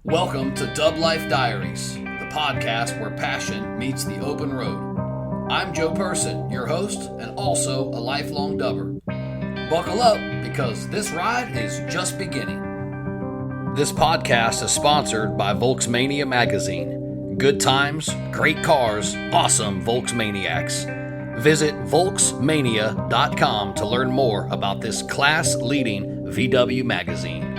Welcome to DubLife Diaries, the podcast where passion meets the open road. I'm Joe Person, your host, and also a lifelong dubber. Buckle up, because this ride is just beginning. This podcast is sponsored by Volksmania Magazine. Good times, great cars, awesome Volksmaniacs. Visit Volksmania.com to learn more about this class-leading VW magazine.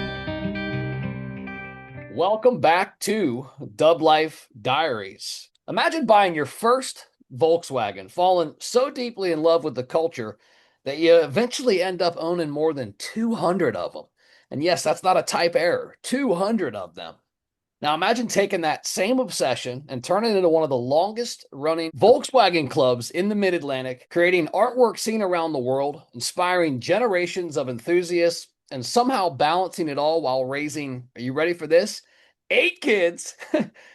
Welcome back to DubLife Diaries. Imagine buying your first Volkswagen, falling so deeply in love with the culture that you eventually end up owning more than 200 of them. And yes, that's not a type error, 200 of them. Now imagine taking that same obsession and turning it into one of the longest running Volkswagen clubs in the Mid-Atlantic, creating artwork seen around the world, inspiring generations of enthusiasts, and somehow balancing it all while raising, are you ready for this? 8 kids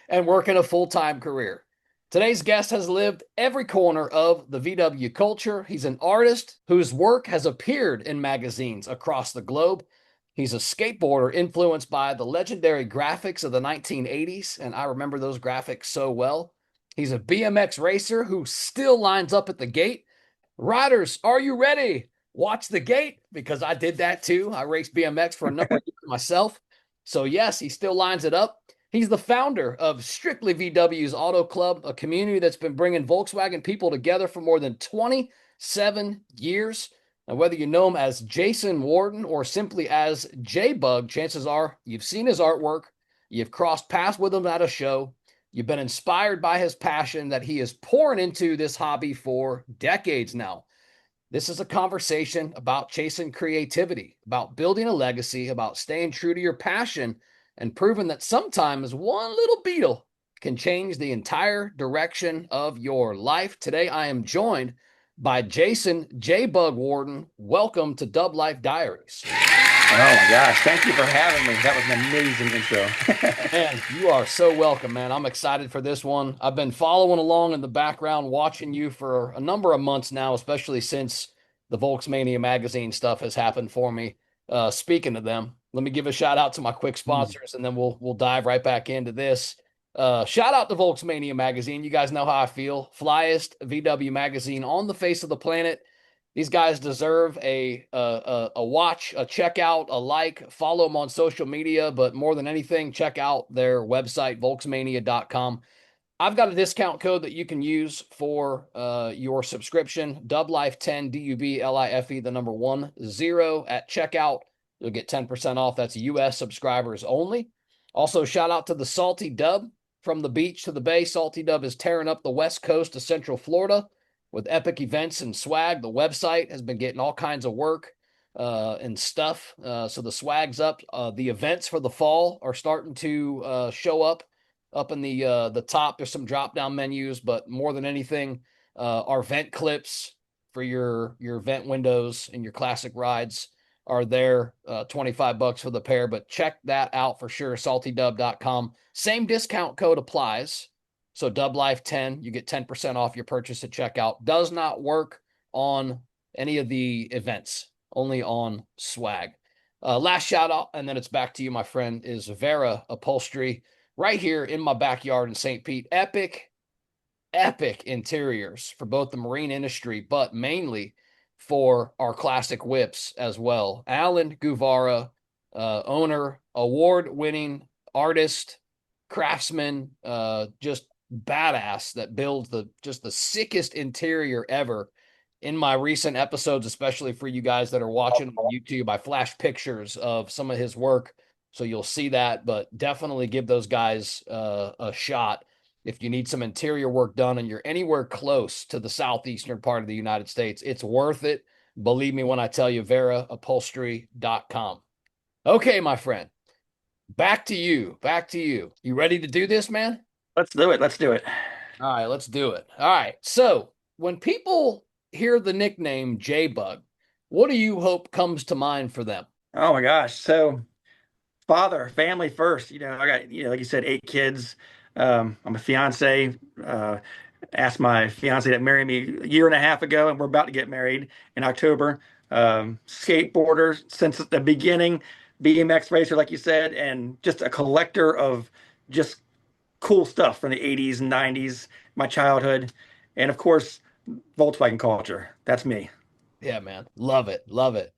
and working a full-time career. Today's guest has lived every corner of the VW culture. He's an artist whose work has appeared in magazines across the globe. He's a skateboarder influenced by the legendary graphics of the 1980s, and I remember those graphics so well. He's a BMX racer who still lines up at the gate. Riders, are you ready? Watch the gate, because I did that too. I raced BMX for a number of years myself. So yes, he still lines it up. He's the founder of Strictly VW's Auto Club, a community that's been bringing Volkswagen people together for more than 27 years. And whether you know him as Jason Wharton or simply as JBug, chances are you've seen his artwork, you've crossed paths with him at a show, you've been inspired by his passion that he is pouring into this hobby for decades now. This is a conversation about chasing creativity, about building a legacy, about staying true to your passion, and proving that sometimes one little Beetle can change the entire direction of your life. Today, I am joined by Jason JBug Wharton. Welcome to DubLife Diaries. Oh my gosh, thank you for having me. That was an amazing intro. Man, you are so welcome, man. I'm excited for this one. I've been following along in the background, watching you for a number of months now, especially since the Volksmania magazine stuff has happened for me. Speaking of them, let me give a shout out to my quick sponsors, and then we'll dive right back into this. Shout out to Volksmania magazine. You guys know how I feel. Flyest VW magazine on the face of the planet. These guys deserve a watch, a check out, a like, follow them on social media, but more than anything, check out their website, volksmania.com. I've got a discount code that you can use for your subscription, DubLife10, DUBLIFE, the number 10 at checkout. You'll get 10% off. That's US subscribers only. Also, shout out to the Salty Dub. From the beach to the bay, Salty Dub is tearing up the west coast of Central Florida with epic events and swag. The website has been getting all kinds of work and stuff. So the swag's up. The events for the fall are starting to show up in the top. There's some drop-down menus, but more than anything, our vent clips for your vent windows and your classic rides are there, $25 for the pair, but check that out for sure, saltydub.com. Same discount code applies. So DubLife10, you get 10% off your purchase at checkout. Does not work on any of the events, only on swag. Last shout out, and then it's back to you, my friend, is Vera Upholstery right here in my backyard in St. Pete. Epic interiors for both the marine industry, but mainly for our classic whips as well. Alan Guvara, owner, award-winning artist, craftsman, just badass that builds the sickest interior ever. In my recent episodes, especially for you guys that are watching on YouTube, I flash pictures of some of his work, so you'll see that, but definitely give those guys a shot. If you need some interior work done and you're anywhere close to the southeastern part of the United States, it's worth it. Believe me when I tell you, veraupholstery.com. Okay, my friend, back to you. You ready to do this, man? Let's do it. All right, let's do it. All right, so when people hear the nickname JBug, what do you hope comes to mind for them? Oh my gosh. So father, family first. I got, like you said, 8 kids. I'm a fiance. Asked my fiance to marry me a year and a half ago, and we're about to get married in October. Skateboarder since the beginning. BMX racer, like you said, and just a collector of just cool stuff from the 80s and 90s, my childhood. And of course, Volkswagen culture. That's me. Yeah, man. Love it. Love it.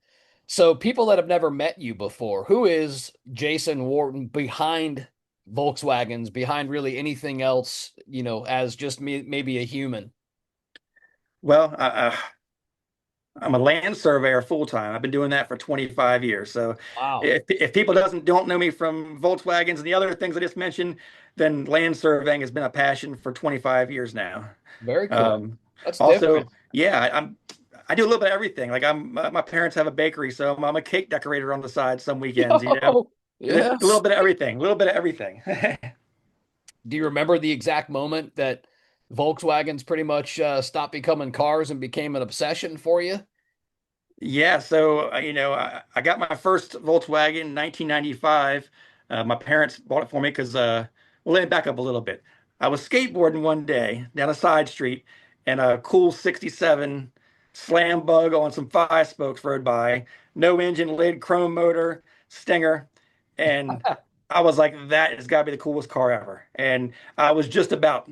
So, people that have never met you before, who is Jason Wharton behind Volkswagens, behind really anything else, as just maybe a human? Well, I'm a land surveyor full time. I've been doing that for 25 years. So Wow. if people doesn't don't know me from Volkswagens and the other things I just mentioned, then land surveying has been a passion for 25 years now. Very cool. Um, That's Also, different. yeah, I do a little bit of everything. Like my parents have a bakery, so I'm a cake decorator on the side some weekends, Yo, A little yes. bit of everything, a little bit of everything. Do you remember the exact moment that Volkswagens pretty much stopped becoming cars and became an obsession for you? Yeah, so I got my first Volkswagen in 1995. My parents bought it for me because well, let me back up a little bit. I was skateboarding one day down a side street, and a cool '67 slam bug on some five spokes rode by, no engine lid, chrome motor, stinger, and I was like, that has got to be the coolest car ever. And I was just about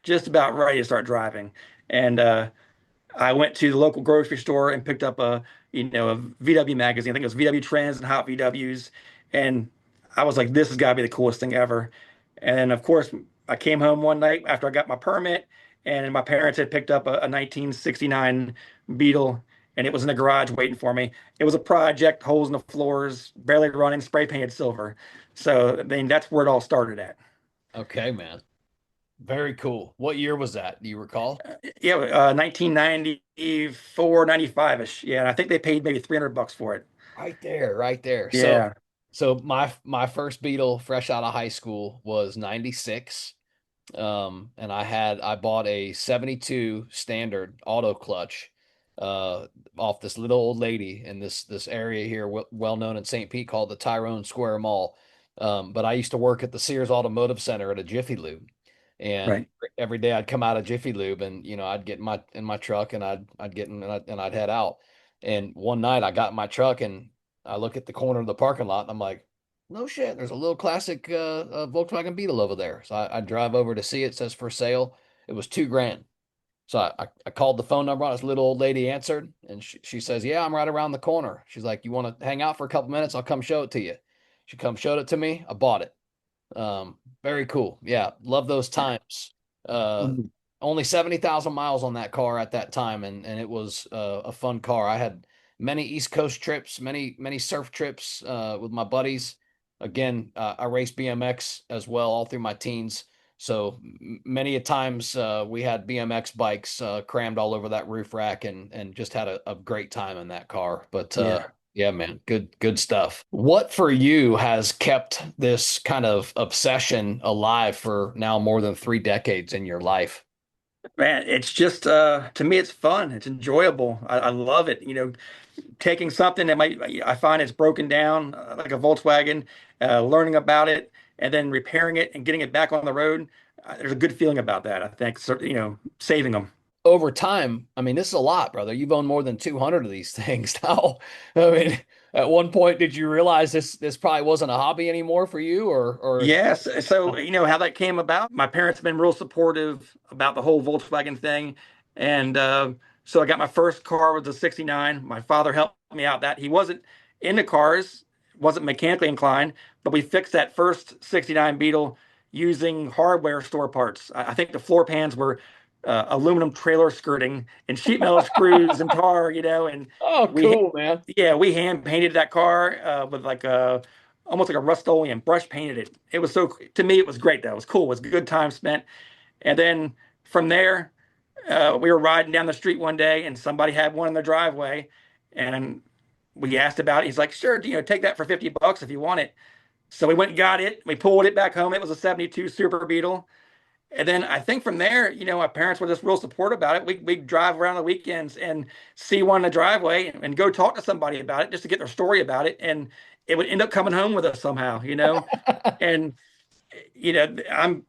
ready to start driving, and I went to the local grocery store and picked up a VW magazine. I think it was VW Trends and Hot VWs. And I was like, this has got to be the coolest thing ever. And then, of course, I came home one night after I got my permit, and my parents had picked up a 1969 Beetle, and it was in the garage waiting for me. It was a project, holes in the floors, barely running, spray painted silver. So, I mean, that's where it all started at. Okay, man. Very cool. What year was that? Do you recall? Yeah, 1994, 95-ish. Yeah, and I think they paid maybe $300 for it. Right there, right there. So, Yeah, so my first Beetle fresh out of high school was 96. And I bought a 72 standard auto clutch off this little old lady in this area here, well known in St. Pete, called the Tyrone Square Mall. But I used to work at the Sears Automotive Center at a Jiffy Lube, and right. every day I'd come out of Jiffy Lube, and I'd get in my truck, and I'd get in, and I'd head out. And one night I got in my truck, and I look at the corner of the parking lot, and I'm like, no shit, there's a little classic Volkswagen Beetle over there. So I drive over to see it. It says for sale. It was 2 grand. So I called the phone number on. This little old lady answered, and she says, "Yeah, I'm right around the corner." She's like, "You want to hang out for a couple minutes? I'll come show it to you." She come showed it to me. I bought it. Very cool. Yeah, love those times. Uh, Mhm. Only 70,000 miles on that car at that time, and it was a fun car. I had many East Coast trips, many surf trips with my buddies. Again, I raced BMX as well all through my teens. So many a times we had BMX bikes crammed all over that roof rack, and just had a great time in that car. But Yeah. yeah, man, good stuff. What for you has kept this kind of obsession alive for now more than 3 decades in your life? Man, it's just to me it's fun. It's enjoyable. I love it. Taking something that might I find it's broken down like a Volkswagen, learning about it and then repairing it and getting it back on the road. There's a good feeling about that, I think. So, saving them. Over time, I mean, this is a lot, brother. You've owned more than 200 of these things now. I mean, at one point, did you realize this probably wasn't a hobby anymore for you, or Yes. So, how that came about. My parents have been real supportive about the whole Volkswagen thing. And so I got my first car was a 69. My father helped me out that he wasn't into cars, wasn't mechanically inclined, but we fixed that first 69 Beetle using hardware store parts. I think the floor pans were aluminum trailer skirting and sheet metal screws and tar, and oh, we, cool, man. yeah, we hand painted that car with like a almost like a Rust-Oleum, brush painted it. It was to me, it was great though. It was cool. It was a good time spent. And then from there, we were riding down the street one day and somebody had one in their driveway. And we asked about it. He's like, sure, take that for $50 if you want it. So we went and got it. We pulled it back home. It was a 72 Super Beetle. And then I think from there, my parents were just real supportive about it. We drive around the weekends and see one in the driveway and go talk to somebody about it just to get their story about it. And it would end up coming home with us somehow. And I'm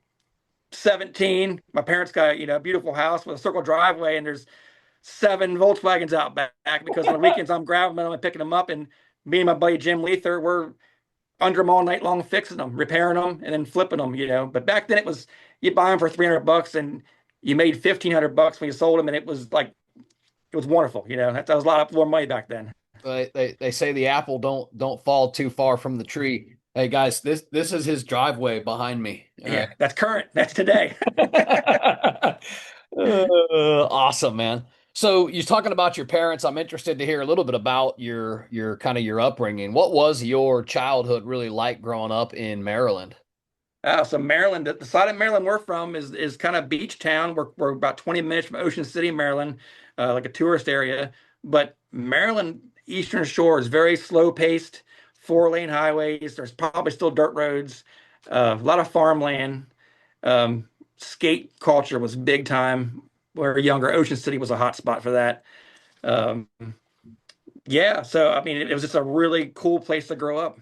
17. My parents got a beautiful house with a circle driveway, and there's 7 Volkswagens out back because on the weekends I'm grabbing them and picking them up. And me and my buddy Jim Lether were under them all night long, fixing them, repairing them, and then flipping them, But back then it was you buy them for 300 bucks and you made 1,500 bucks when you sold them, and it was like it was wonderful, that was a lot of more money back then. They say the apple don't fall too far from the tree. Hey guys, this is his driveway behind me. All Yeah, right. that's current. That's today. Awesome, man. So you're talking about your parents. I'm interested to hear a little bit about your kind of your upbringing. What was your childhood really like growing up in Maryland? So Maryland, the side of Maryland we're from is kind of beach town. We're about 20 minutes from Ocean City, Maryland, like a tourist area. But Maryland Eastern Shore is very slow paced, 4-lane highways. There's probably still dirt roads, a lot of farmland. Um, Skate culture was big time. Where younger, Ocean City was a hot spot for that. Um, yeah, so I mean, it was just a really cool place to grow up.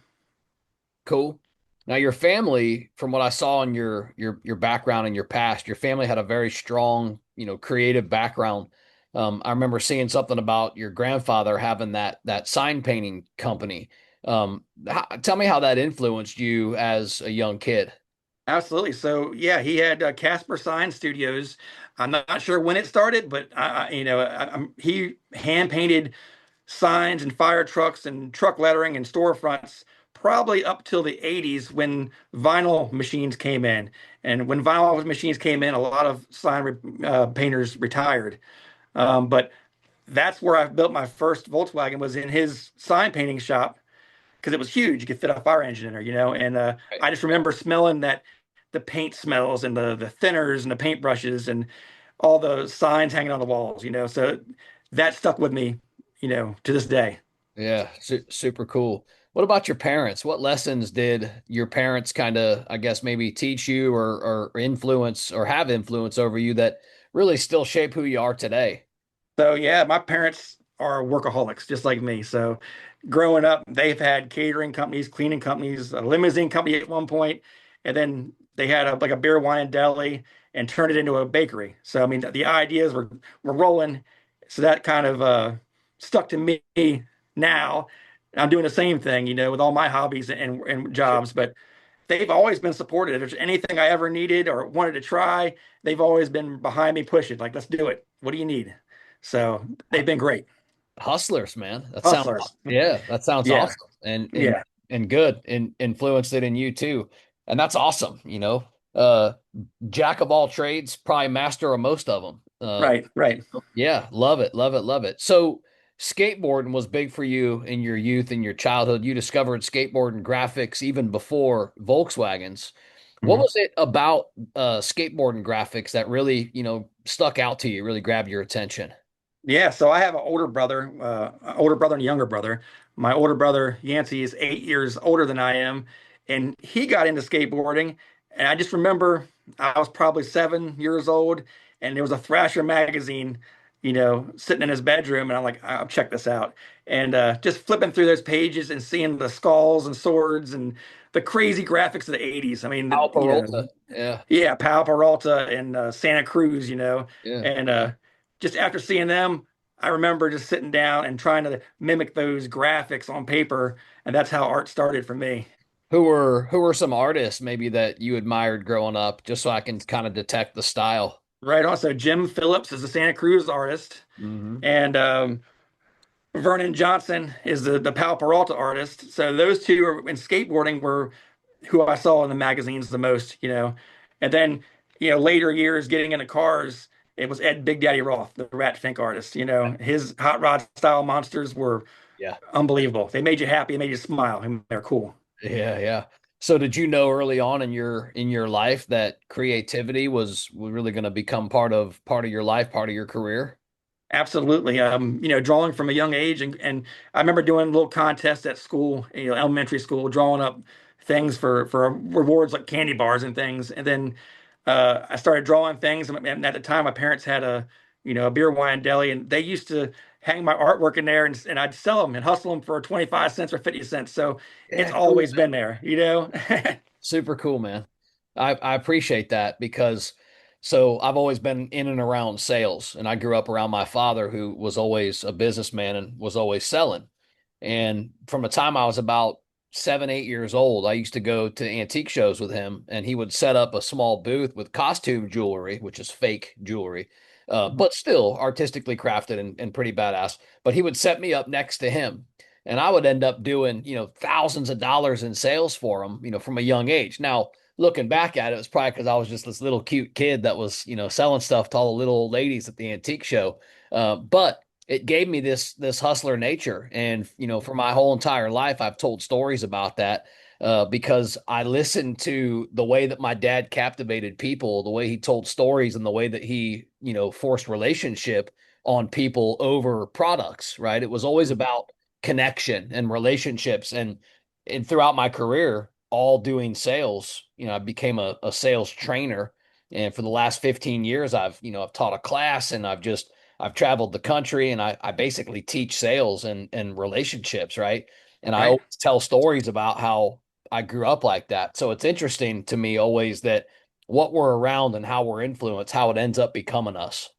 Cool. Now your family, from what I saw in your background and your past, your family had a very strong, creative background. I remember seeing something about your grandfather having that sign painting company. Tell me how that influenced you as a young kid. Absolutely. So yeah, he had Casper Sign Studios. I'm not sure when it started, but he hand painted signs and fire trucks and truck lettering and storefronts probably up till the 80s when vinyl machines came in. And when vinyl machines came in, a lot of painters retired. But that's where I built my first Volkswagen was in his sign painting shop because it was huge. You could fit a fire engine in there. And Right. I just remember smelling that the paint smells and the thinners and the paintbrushes and all the signs hanging on the walls. So that stuck with me, to this day. Yeah, super cool. What about your parents? What lessons did your parents kind of, I guess, maybe teach you or influence or have influence over you that really still shape who you are today? So yeah, my parents are workaholics just like me. So growing up, they've had catering companies, cleaning companies, a limousine company at one point, and then they had like a beer, wine, and deli and turned it into a bakery. So I mean, the ideas were rolling. So that kind of stuck to me now. I'm doing the same thing, with all my hobbies and jobs, but they've always been supportive. If there's anything I ever needed or wanted to try, they've always been behind me, pushing, like, let's do it. What do you need? So they've been great. Hustlers, man. That sounds Hustlers. yeah, that sounds Yeah. awesome and Yeah. good and influenced it in you too. And that's awesome. Uh Jack of all trades, probably master of most of them. Right. Right. Yeah, love it, love it, love it. So skateboarding was big for you in your youth and your childhood. You discovered skateboarding graphics even before Volkswagens. What Mhm. was it about skateboarding graphics that really, stuck out to you, really grabbed your attention? Yeah, so I have an older brother and a younger brother. My older brother, Yancey, is 8 years older than I am, and he got into skateboarding. And I just remember I was probably 7 years old, and there was a Thrasher magazine, sitting in his bedroom, and I'm like, I'll check this out. And just flipping through those pages and seeing the skulls and swords and the crazy graphics of the 80s. I mean, Al Peralta. Yeah, yeah, Pal Peralta and Santa Cruz, yeah. and just after seeing them, I remember just sitting down and trying to mimic those graphics on paper, and that's how art started for me. Who were some artists maybe that you admired growing up, just so I can kind of detect the style? Right. Also, Jim Phillips is a Santa Cruz artist, Hmm. and Vernon Johnson is the Pal Peralta artist. So those two are in skateboarding were who I saw in the magazines the most. And then, later years getting into cars, it was Ed Big Daddy Roth, the Rat Fink artist. His hot rod style monsters were Yeah, unbelievable. They made you happy, they made you smile, and they're cool. yeah, yeah. So did you know early on in your life that creativity was really going to become part of your life, part of your career? Absolutely. Drawing from a young age, and I remember doing little contests at school, elementary school, drawing up things for rewards like candy bars and things. And then I started drawing things, and at the time, my parents had a beer, wine deli, and they used to hang my artwork in there, and I'd sell them and hustle them for 25 cents or 50 cents. So it's Yeah, cool. always been there. Super cool, man. I appreciate that because so I've always been in and around sales, and I grew up around my father who was always a businessman and was always selling. And from the time I was about 7, 8 years old, I used to go to antique shows with him, and he would set up a small booth with costume jewelry, which is fake jewelry, but still artistically crafted and pretty badass. But he would set me up next to him, and I would end up doing, thousands of dollars in sales for him, from a young age. Now, looking back at it, it was probably because I was just this little cute kid that was, selling stuff to all the little old ladies at the antique show. But it gave me this hustler nature, and for my whole entire life I've told stories about that, because I listened to the way that my dad captivated people, the way he told stories, and the way that he forced relationship on people over products, right? It was always Mhm. about connection and relationships, and throughout my career, all doing sales, I became a sales trainer, and for the last 15 years I've taught a class, and I've traveled the country, and I basically teach sales and relationships, right? And I Right. always tell stories about how I grew up like that. So it's interesting to me always that what we're around and how we're influenced, how it ends up becoming us.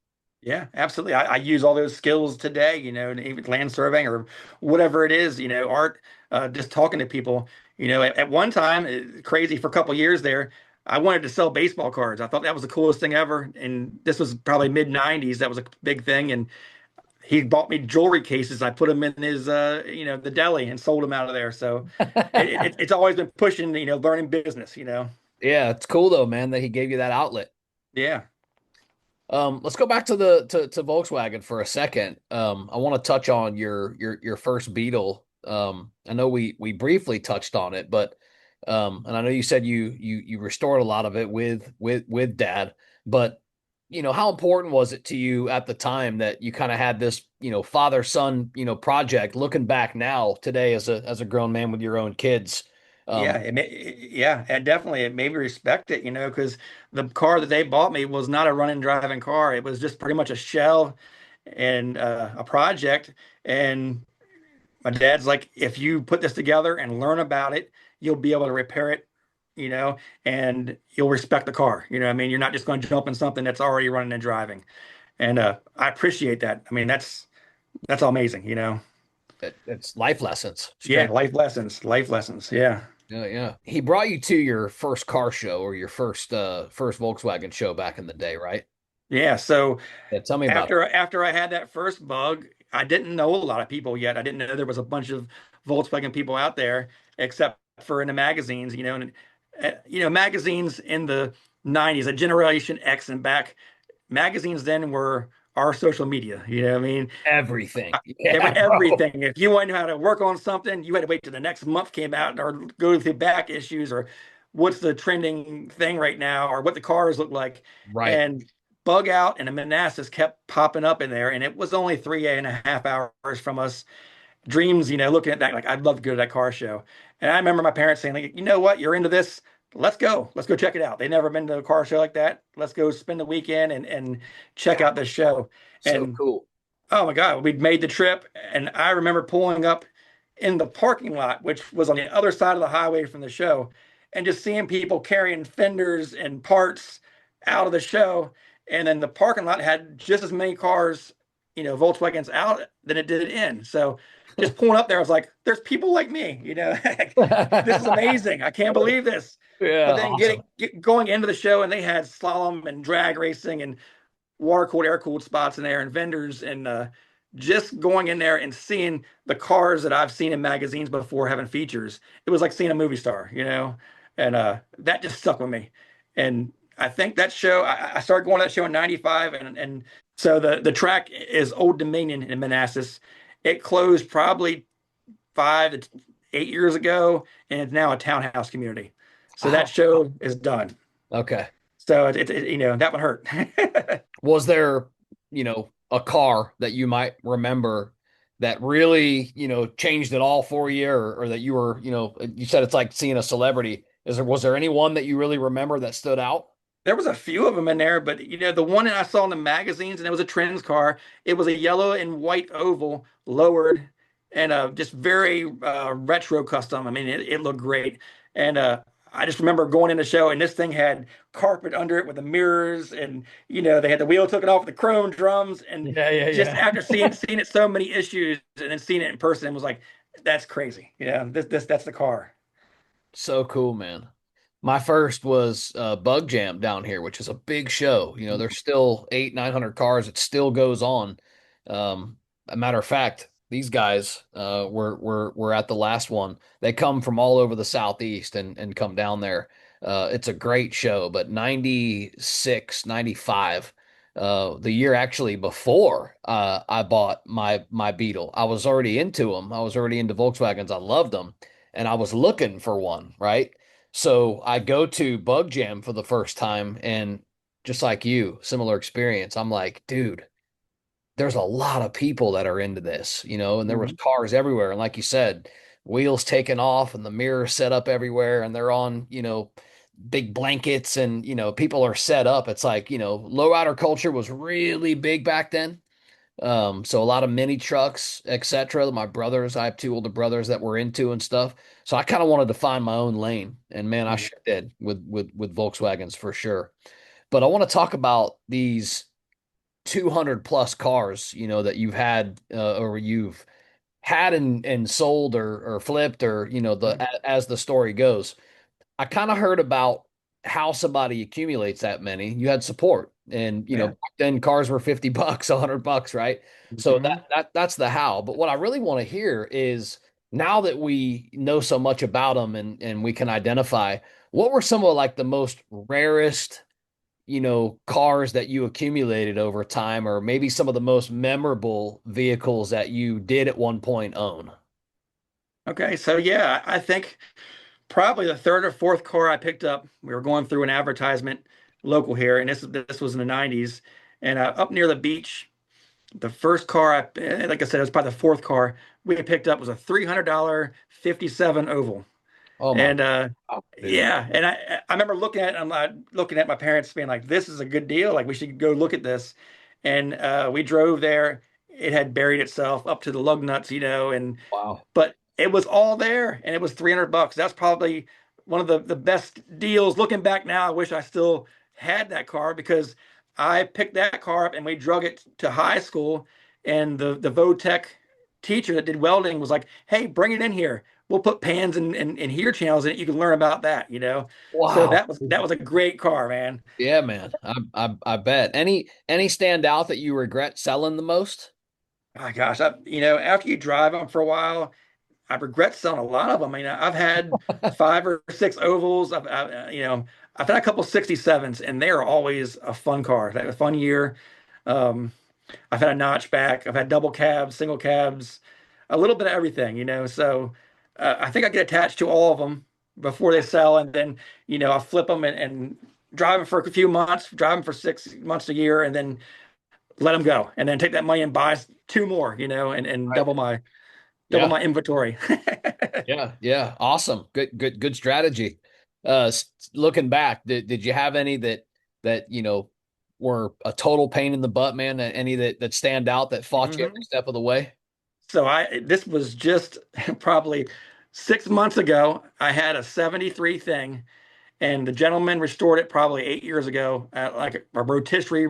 Yeah, absolutely. I use all those skills today, and even land surveying or whatever it is, art, just talking to people. At one time, crazy for a couple years there, I wanted to sell baseball cards. I thought that was the coolest thing ever. And this was probably mid 90s. That was a big thing. And he bought me jewelry cases. I put them in his, the deli and sold them out of there. So it's always been pushing, learning business. Yeah, it's cool though, man, that he gave you that outlet. Yeah. Let's go back to to Volkswagen for a second. I want to touch on your first Beetle. I know we briefly touched on it, but and I know you said you restored a lot of it with Dad, but how important was it to you at the time that you kind of had this father son project? Looking back now today as a grown man with your own kids, Yeah, um, yeah, and definitely it made me respect it, because the car that they bought me was not a running driving car. It was just pretty much a shell and a project. And my dad's like, if you put this together and learn about it, you'll be able to repair it, you know, and you'll respect the car. You know what I mean? You're not just going to jump in something that's already running and driving. And I appreciate that. I mean, that's amazing. it's life lessons Yeah, straight. life lessons. Yeah. Yeah, yeah. He brought you to your first car show or your first Volkswagen show back in the day, right? Yeah, so Yeah, tell me about after I had that first bug, I didn't know a lot of people yet. I didn't know there was a bunch of Volkswagen people out there, except for in the magazines, and magazines in the 90s, a Generation X and back, magazines then were our social media. You know what I mean? everything. They were Yeah, bro. everything. If you wanted to know how to work on something, you had to wait till the next month came out or go through back issues or what's the trending thing right now or what the cars look like. Right. And Bug Out and the Manassas kept popping up in there. And it was only 3.5 hours from us. Dreams, looking at that, like, I'd love to go to that car show. And I remember my parents saying, like, you know what, you're into this. Let's go. Let's go check it out. They never been to a car show like that. Let's go spend the weekend and check God, out this show. so And cool. oh my God, we'd made the trip, and I remember pulling up in the parking lot, which was on the other side of the highway from the show, and just seeing people carrying fenders and parts out of the show. And then the parking lot had just as many cars, Volkswagens out than it did in. So just pulling up there, I was like, there's people like me. This is amazing. I can't believe this. But Yeah, then awesome. going into the show, and they had slalom and drag racing and water cooled, air cooled spots in there and vendors and just going in there and seeing the cars that I've seen in magazines before having features. It was like seeing a movie star. And that just stuck with me. And I think that show, I started going to that show in 95. And so the track is Old Dominion in Manassas. It closed probably 5 to 8 years ago, and it's now a townhouse community. So that Wow. show is done. Okay. So that one hurt. Was there, a car that you might remember that really, changed it all for you, or that you were, you said it's like seeing a celebrity. Was there any one that you really remember that stood out? There was a few of them in there, but the one that I saw in the magazines, and it was a trends car. It was a yellow and white oval, lowered, and just very retro custom. I mean, it looked great, and I just remember going in the show, and this thing had carpet under it with the mirrors, and they had the wheel taken off with the chrome drums, and Yeah, yeah, just yeah. after seeing it so many issues, and then seeing it in person, it was like That's crazy. Yeah, that's the car. So cool, man. My first was Bug Jam down here, which is a big show. You know, there's still 900 cars. It still goes on. A matter of fact, these guys were at the last one. They come from all over the southeast and come down there. It's a great show, but 96, 95, the year actually before I bought my Beetle, I was already into them. I was already into Volkswagens. I loved them, and I was looking for one, right? So I go to Bug Jam for the first time, and just like you, similar experience. I'm like, dude, there's a lot of people that are into this, and there was Mhm. cars everywhere. And like you said, wheels taken off and the mirrors set up everywhere, and they're on, big blankets, and people are set up. It's like, lowrider culture was really big back then. So a lot of mini trucks, etc. My brothers, I have two older brothers that were into and stuff. So I kind of wanted to find my own lane, and man, I Yeah. sure did with Volkswagens for sure. But I want to talk about these 200 plus cars, that you've had or you've had and sold or flipped, or Mhm. as the story goes. I kind of heard about how somebody accumulates that many. You had support, and Yeah. back then cars were $50, $100, right? So Mhm. that's the how. But what I really want to hear is, now that we know so much about them and we can identify, what were some of like the most rarest, cars that you accumulated over time, or maybe some of the most memorable vehicles that you did at one point own? Okay, so yeah, I think probably the third or fourth car I picked up. We were going through an advertisement local here, and this was in the 90s, and up near the beach. The first car, like I said, it was probably the fourth car we picked up was a $300 57 oval. Oh my And God, dude. yeah, and I remember looking at it, I'm looking at my parents being like, this is a good deal. Like we should go look at this. And we drove there. It had buried itself up to the lug nuts, and Wow. but it was all there and it was $300. That's probably one of the best deals. Looking back now, I wish I still had that car because I picked that car up and we drug it to high school, and the Votech teacher that did welding was like, hey, bring it in here. We'll put pans and heater channels in it. You can learn about that. So Wow. that was a great car, man. Yeah, man. I bet. Any stand out that you regret selling the most? My gosh, after you drive them for a while, I regret selling a lot of them. I mean, I've had 5 or 6 ovals. I've had a couple 67s, and they are always a fun car. They have a fun year. Um, I've had a notchback. I've had double cabs, single cabs, a little bit of everything. So I think I get attached to all of them before they sell, and then I'll flip them and drive them for a few months, drive them for 6 months a year, and then let them go, and then take that money and buy two more, and Right. double Yeah. my inventory. Yeah. Yeah. Awesome. Good strategy. Looking back, did you have any that were a total pain in the butt, man? Any that stand out that fought you every hmm step of the way? So this was just probably 6 months ago. I had a 73 thing, and the gentleman restored it probably 8 years ago at like a rotisserie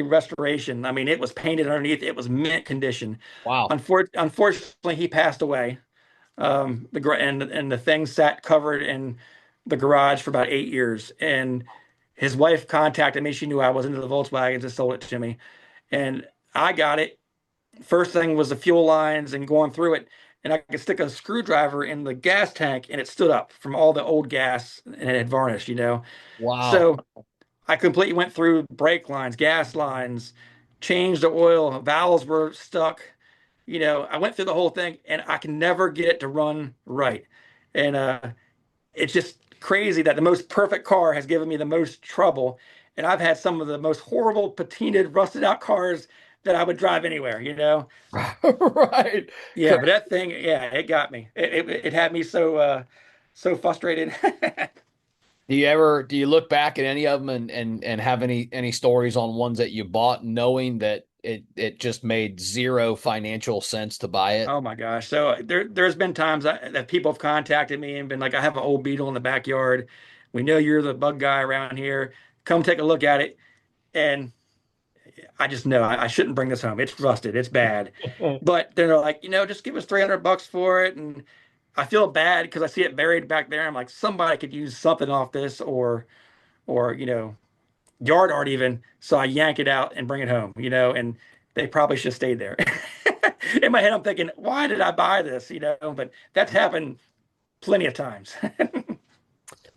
restoration. I mean, it was painted underneath. It was mint condition. Wow. Unfortunately, he passed away. And the thing sat covered in the garage for about 8 years. And his wife contacted me. She knew I was into the Volkswagens and sold it to me. And I got it. First thing was the fuel lines and going through it. And I could stick a screwdriver in the gas tank and it stood up from all the old gas and it had varnished. Wow. So I completely went through brake lines, gas lines, changed the oil, valves were stuck. I went through the whole thing and I can never get it to run right. And it's just crazy that the most perfect car has given me the most trouble. And I've had some of the most horrible, patinated, rusted out cars that I would drive anywhere. Right. Yeah, but that thing, yeah, it got me. It had me so frustrated. Do you look back at any of them and have any stories on ones that you bought knowing that it just made zero financial sense to buy it? Oh my gosh. So there's been times that people have contacted me and been like, I have an old Beetle in the backyard. We know you're the bug guy around here. Come take a look at it. And I just know I shouldn't bring this home. It's rusted. It's bad. But then they're like, just give us 300 bucks for it. And I feel bad because I see it buried back there. I'm like, somebody could use something off this or, yard art even. So I yank it out and bring it home, and they probably should have stayed there. In my head, I'm thinking, why did I buy this? But that's happened plenty of times.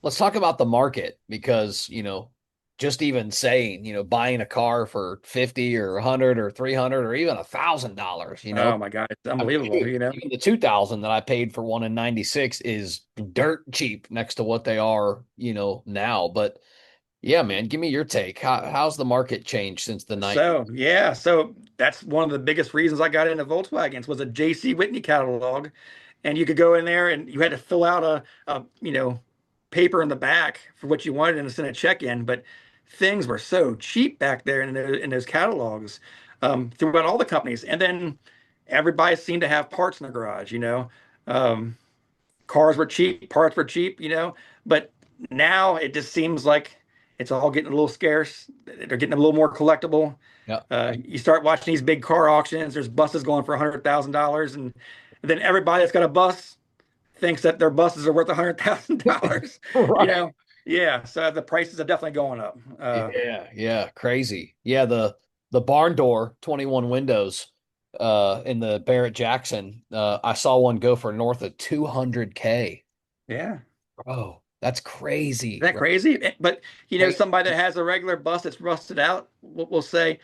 Let's talk about the market because, just even saying, buying a car for 50 or 100 or 300 or even $1,000, Oh my God, it's I mean, unbelievable, shoot, even the 2000 that I paid for one in 96 is dirt cheap next to what they are, now. But yeah, man, give me your take. How's the market changed since the 90s? So yeah, so that's one of the biggest reasons I got into Volkswagens was a JC Whitney catalog, and you could go in there and you had to fill out a paper in the back for what you wanted and send a check in. But things were so cheap back there in those catalogs throughout all the companies, and then everybody seemed to have parts in the garage. Um, Cars were cheap, parts were cheap, but now it just seems like it's all getting a little scarce. They're getting a little more collectible. Yeah. You start watching these big car auctions, there's buses going for $100,000, and then everybody that's got a bus thinks that their buses are worth $100,000. You Right. know, yeah. So the prices are definitely going up. Yeah, yeah, crazy. Yeah, the barn door 21 windows in the Barrett Jackson. I saw one go for north of 200K. Yeah. Bro, that's Isn't crazy. that Right? crazy? But Crazy. somebody that has a regular bus that's rusted out will say,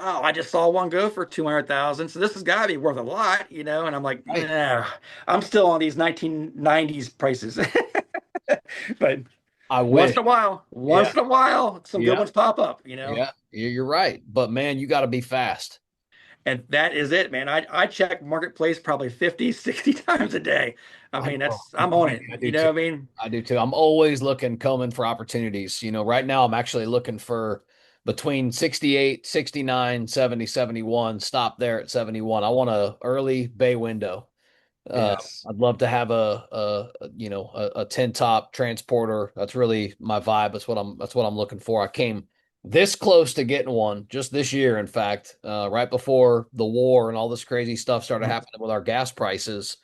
"Oh, I just saw one go for 200,000, so this has got to be worth a lot," And I'm like, Right. "Nah, I'm still on these 1990s prices." But I wish. Yeah, once in a while, some good yeah, ones pop up. yeah. You're right. But man, you got to be fast. And that is it, man. I check Marketplace probably 50, 60 times a day. I I mean, know. I'm on it. I do You know too. what I mean? I do too. I'm always looking, combing for opportunities. Right now I'm actually looking for between 68, 69, 70, 71. Stop there at 71. I want a early bay window. Yes. I'd love to have a 10 top transporter. That's really my vibe. That's what I'm looking for. I came this close to getting one just this year, in fact, right before the war and all this crazy stuff started Mhm. happening with our gas prices.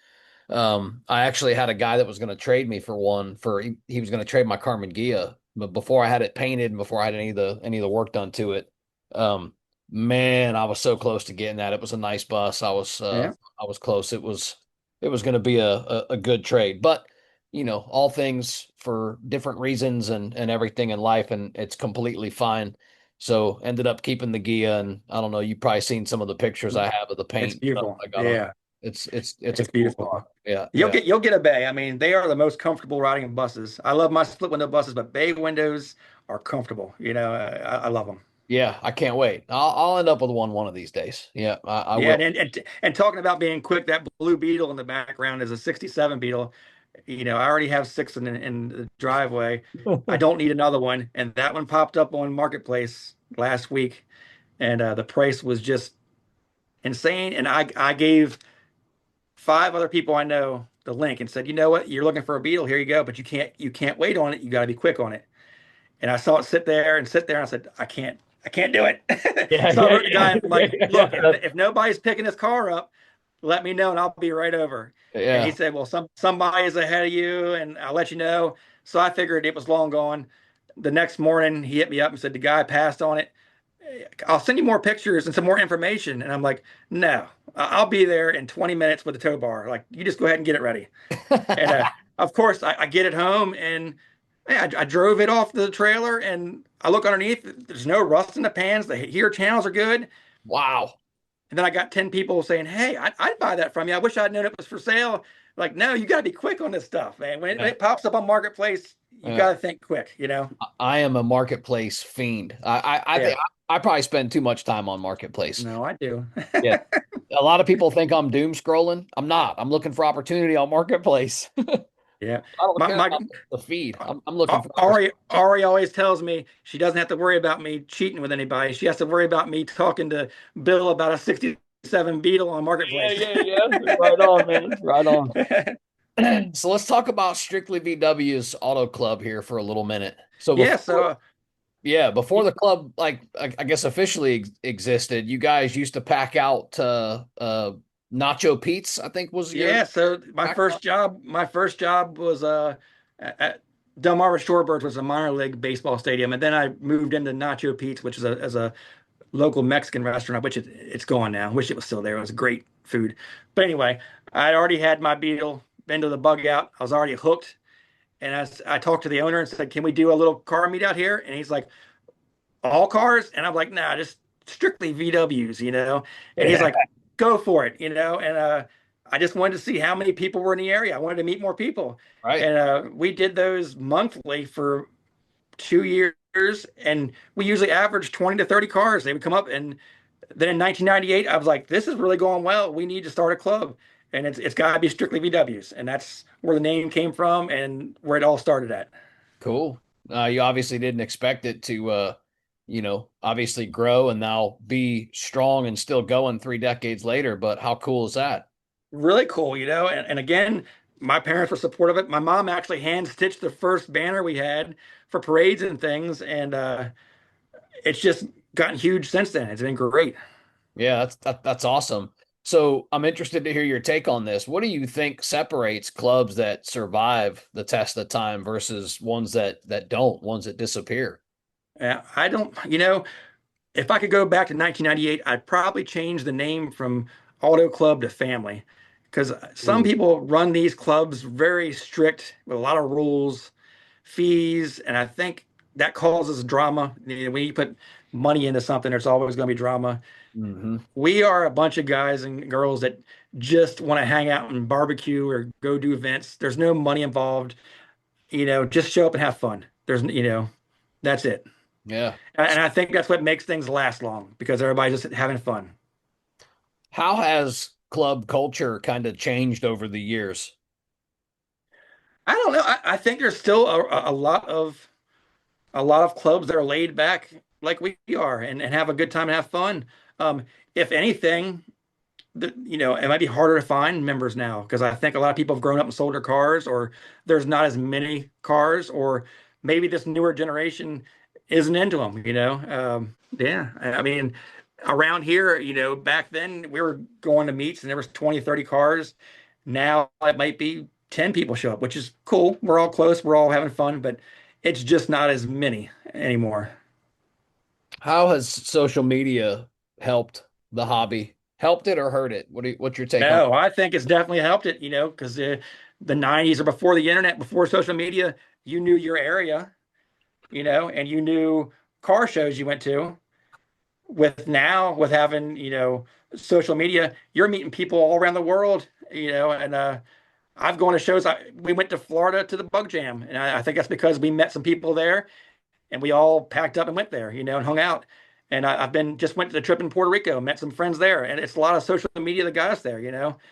I actually had a guy that was going to trade me for one for he was going to trade my Carmen Ghia, but before I had it painted and before I had any of the work done to it, um, man, I was so close to getting that. It was a nice bus. Yeah. I was close. It was going to be a good trade, but all things for different reasons and everything in life, and it's completely fine. So ended up keeping the Ghia, and I don't know. You've probably seen some of the pictures I have of the It's paint stuff beautiful. I got on it. Yeah. It's a It's cool car. beautiful. Yeah, You'll yeah, get a bay. I mean, they are the most comfortable riding buses. I love my split window buses, but bay windows are comfortable. I love them. yeah. I can't wait. I'll end up with one of these days. Yeah, I Yeah, will. and talking about being quick, that blue Beetle in the background is a '67 Beetle. I already have six in the driveway. I don't need another one, and that one popped up on Marketplace last week, and the price was just insane. And I gave five other people I know the link and said, you know what, you're looking for a Beetle, here you go, but you can't wait on it. You got to be quick on it. And I saw it sit there and sit there, and I said, I can't do it. Yeah, So I yeah, wrote the guy, yeah, I'm like, look, if yeah, if nobody's picking this car up, let me know and I'll be right over. And he yeah. said, well, somebody is ahead of you, and I'll let you know. So I figured it was long gone. The next morning, he hit me up and said the guy passed on it. I'll send you more pictures and some more information. And I'm like, no, I'll be there in 20 minutes with the tow bar. Like, you just go ahead and get it ready. And of course, I get it home and I drove it off the trailer and I look underneath. There's no rust in the pans. The heater channels are good. Wow. And then I got 10 people saying, hey, I'd buy that from you. I wish I'd known it was for sale. Like, no, you got to be quick on this stuff, man. When Yeah, it pops up on Marketplace, you yeah. got to think quick. I am a marketplace fiend. I Yeah. think I probably spend too much time on marketplace. No, I do. Yeah. A lot of people think I'm doom scrolling. I'm not. I'm looking for opportunity on marketplace. I Yeah. don't My, care my about the feed. I'm looking for opportunity. Ari always tells me she doesn't have to worry about me cheating with anybody. She has to worry about me talking to Bill about a '67 Beetle on Yeah, Marketplace. yeah, yeah. Right on, man. Right on. So let's talk about Strictly VW's Auto Club here for a little minute. So Yeah, before so Yeah, before the club, like I guess officially existed, you guys used to pack out Nacho Pete's, I think was your Yeah, so pack line. my first job was at Delmarva Shorebirds, was a minor league baseball stadium, and then I moved into Nacho Pete's, which is a local Mexican restaurant, which it's gone now. Wish it was still there. It was great food. But anyway, I'd already had my Beetle, been to the bug out. I was already hooked, and I talked to the owner and said, "Can we do a little car meet out here?" And he's like, "All cars?" And I'm like, "Nah, just strictly VWs, you know." And he's Yeah, like, "Go for it, you know." And I just wanted to see how many people were in the area. I wanted to meet more people, right. and we did those monthly for 2 years, and we usually averaged 20 to 30 cars. They would come up, and then in 1998, I was like, "This is really going well. We need to start a club." And it's got to be strictly VWs, and that's where the name came from and where it all started at. Cool. You obviously didn't expect it to, obviously grow and now be strong and still going 3 decades later. But how cool is that? Really cool, you know. And again, my parents were supportive of it. My mom actually hand stitched the first banner we had for parades and things, and it's just gotten huge since then. It's been great. Yeah, that's awesome. So I'm interested to hear your take on this. What do you think separates clubs that survive the test of time versus ones that don't, ones that disappear? I don't, you know, if I could go back to 1998, I'd probably change the name from Auto Club to Family, because some Ooh. people run these clubs very strict with a lot of rules, fees, and I think that causes drama. You know, when you put money into something, there's always going to be drama. Hmm. We are a bunch of guys and girls that just want to hang out and barbecue or go do events. There's no money involved. You know, just show up and have fun. That's it. Yeah. And I think that's what makes things last long because everybody's just having fun. How has club culture kind of changed over the years? I don't know. I think there's still a lot of clubs that are laid back like we are and have a good time and have fun. If anything, it might be harder to find members now because I think a lot of people have grown up and sold their cars, or there's not as many cars, or maybe this newer generation isn't into them, you know? Yeah, I mean, around here, back then we were going to meets and there was 20, 30 cars. Now it might be 10 people show up, which is cool. We're all close, we're all having fun, but it's just not as many anymore. How has social media helped the hobby? Helped it or hurt it? What's your take on No, I think it's definitely helped it, because the 90s or before the internet, before social media, you knew your area, and you knew car shows you went to. With now, with having, social media, you're meeting people all around the world, and I've gone to shows. We went to Florida to the Bug Jam, and I think that's because we met some people there and we all packed up and went there, and hung out. And I've been just went to the trip in Puerto Rico, met some friends there, and it's a lot of social media that got us there,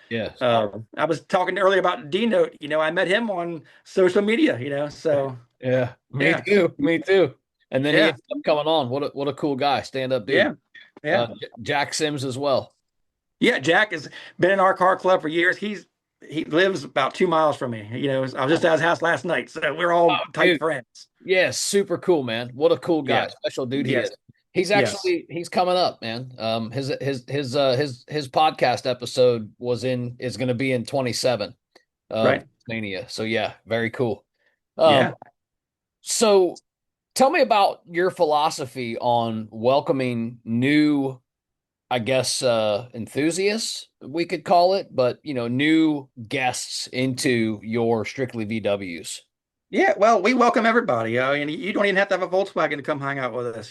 Yes. I was talking earlier about D Note. I met him on social media. So Yeah, me yeah, too. Me too. And then he yeah, ended up coming on. What a cool guy, stand up dude. yeah, yeah, Jack Sims as well. yeah. Jack has been in our car club for years. He lives about 2 miles from me. I was just at his house last night, so we're all tight Dude, friends. yes, super cool, man. What a cool guy, Yeah, special dude he yes, is. He's yes, actually he's coming up, man. His podcast episode is going to be in 27 right, Mania. So yeah, very cool. Um, yeah. so tell me about your philosophy on welcoming new, I guess, enthusiasts, we could call it, but new guests into your strictly VWs. Yeah, well, we welcome everybody. And you don't even have to have a Volkswagen to come hang out with us.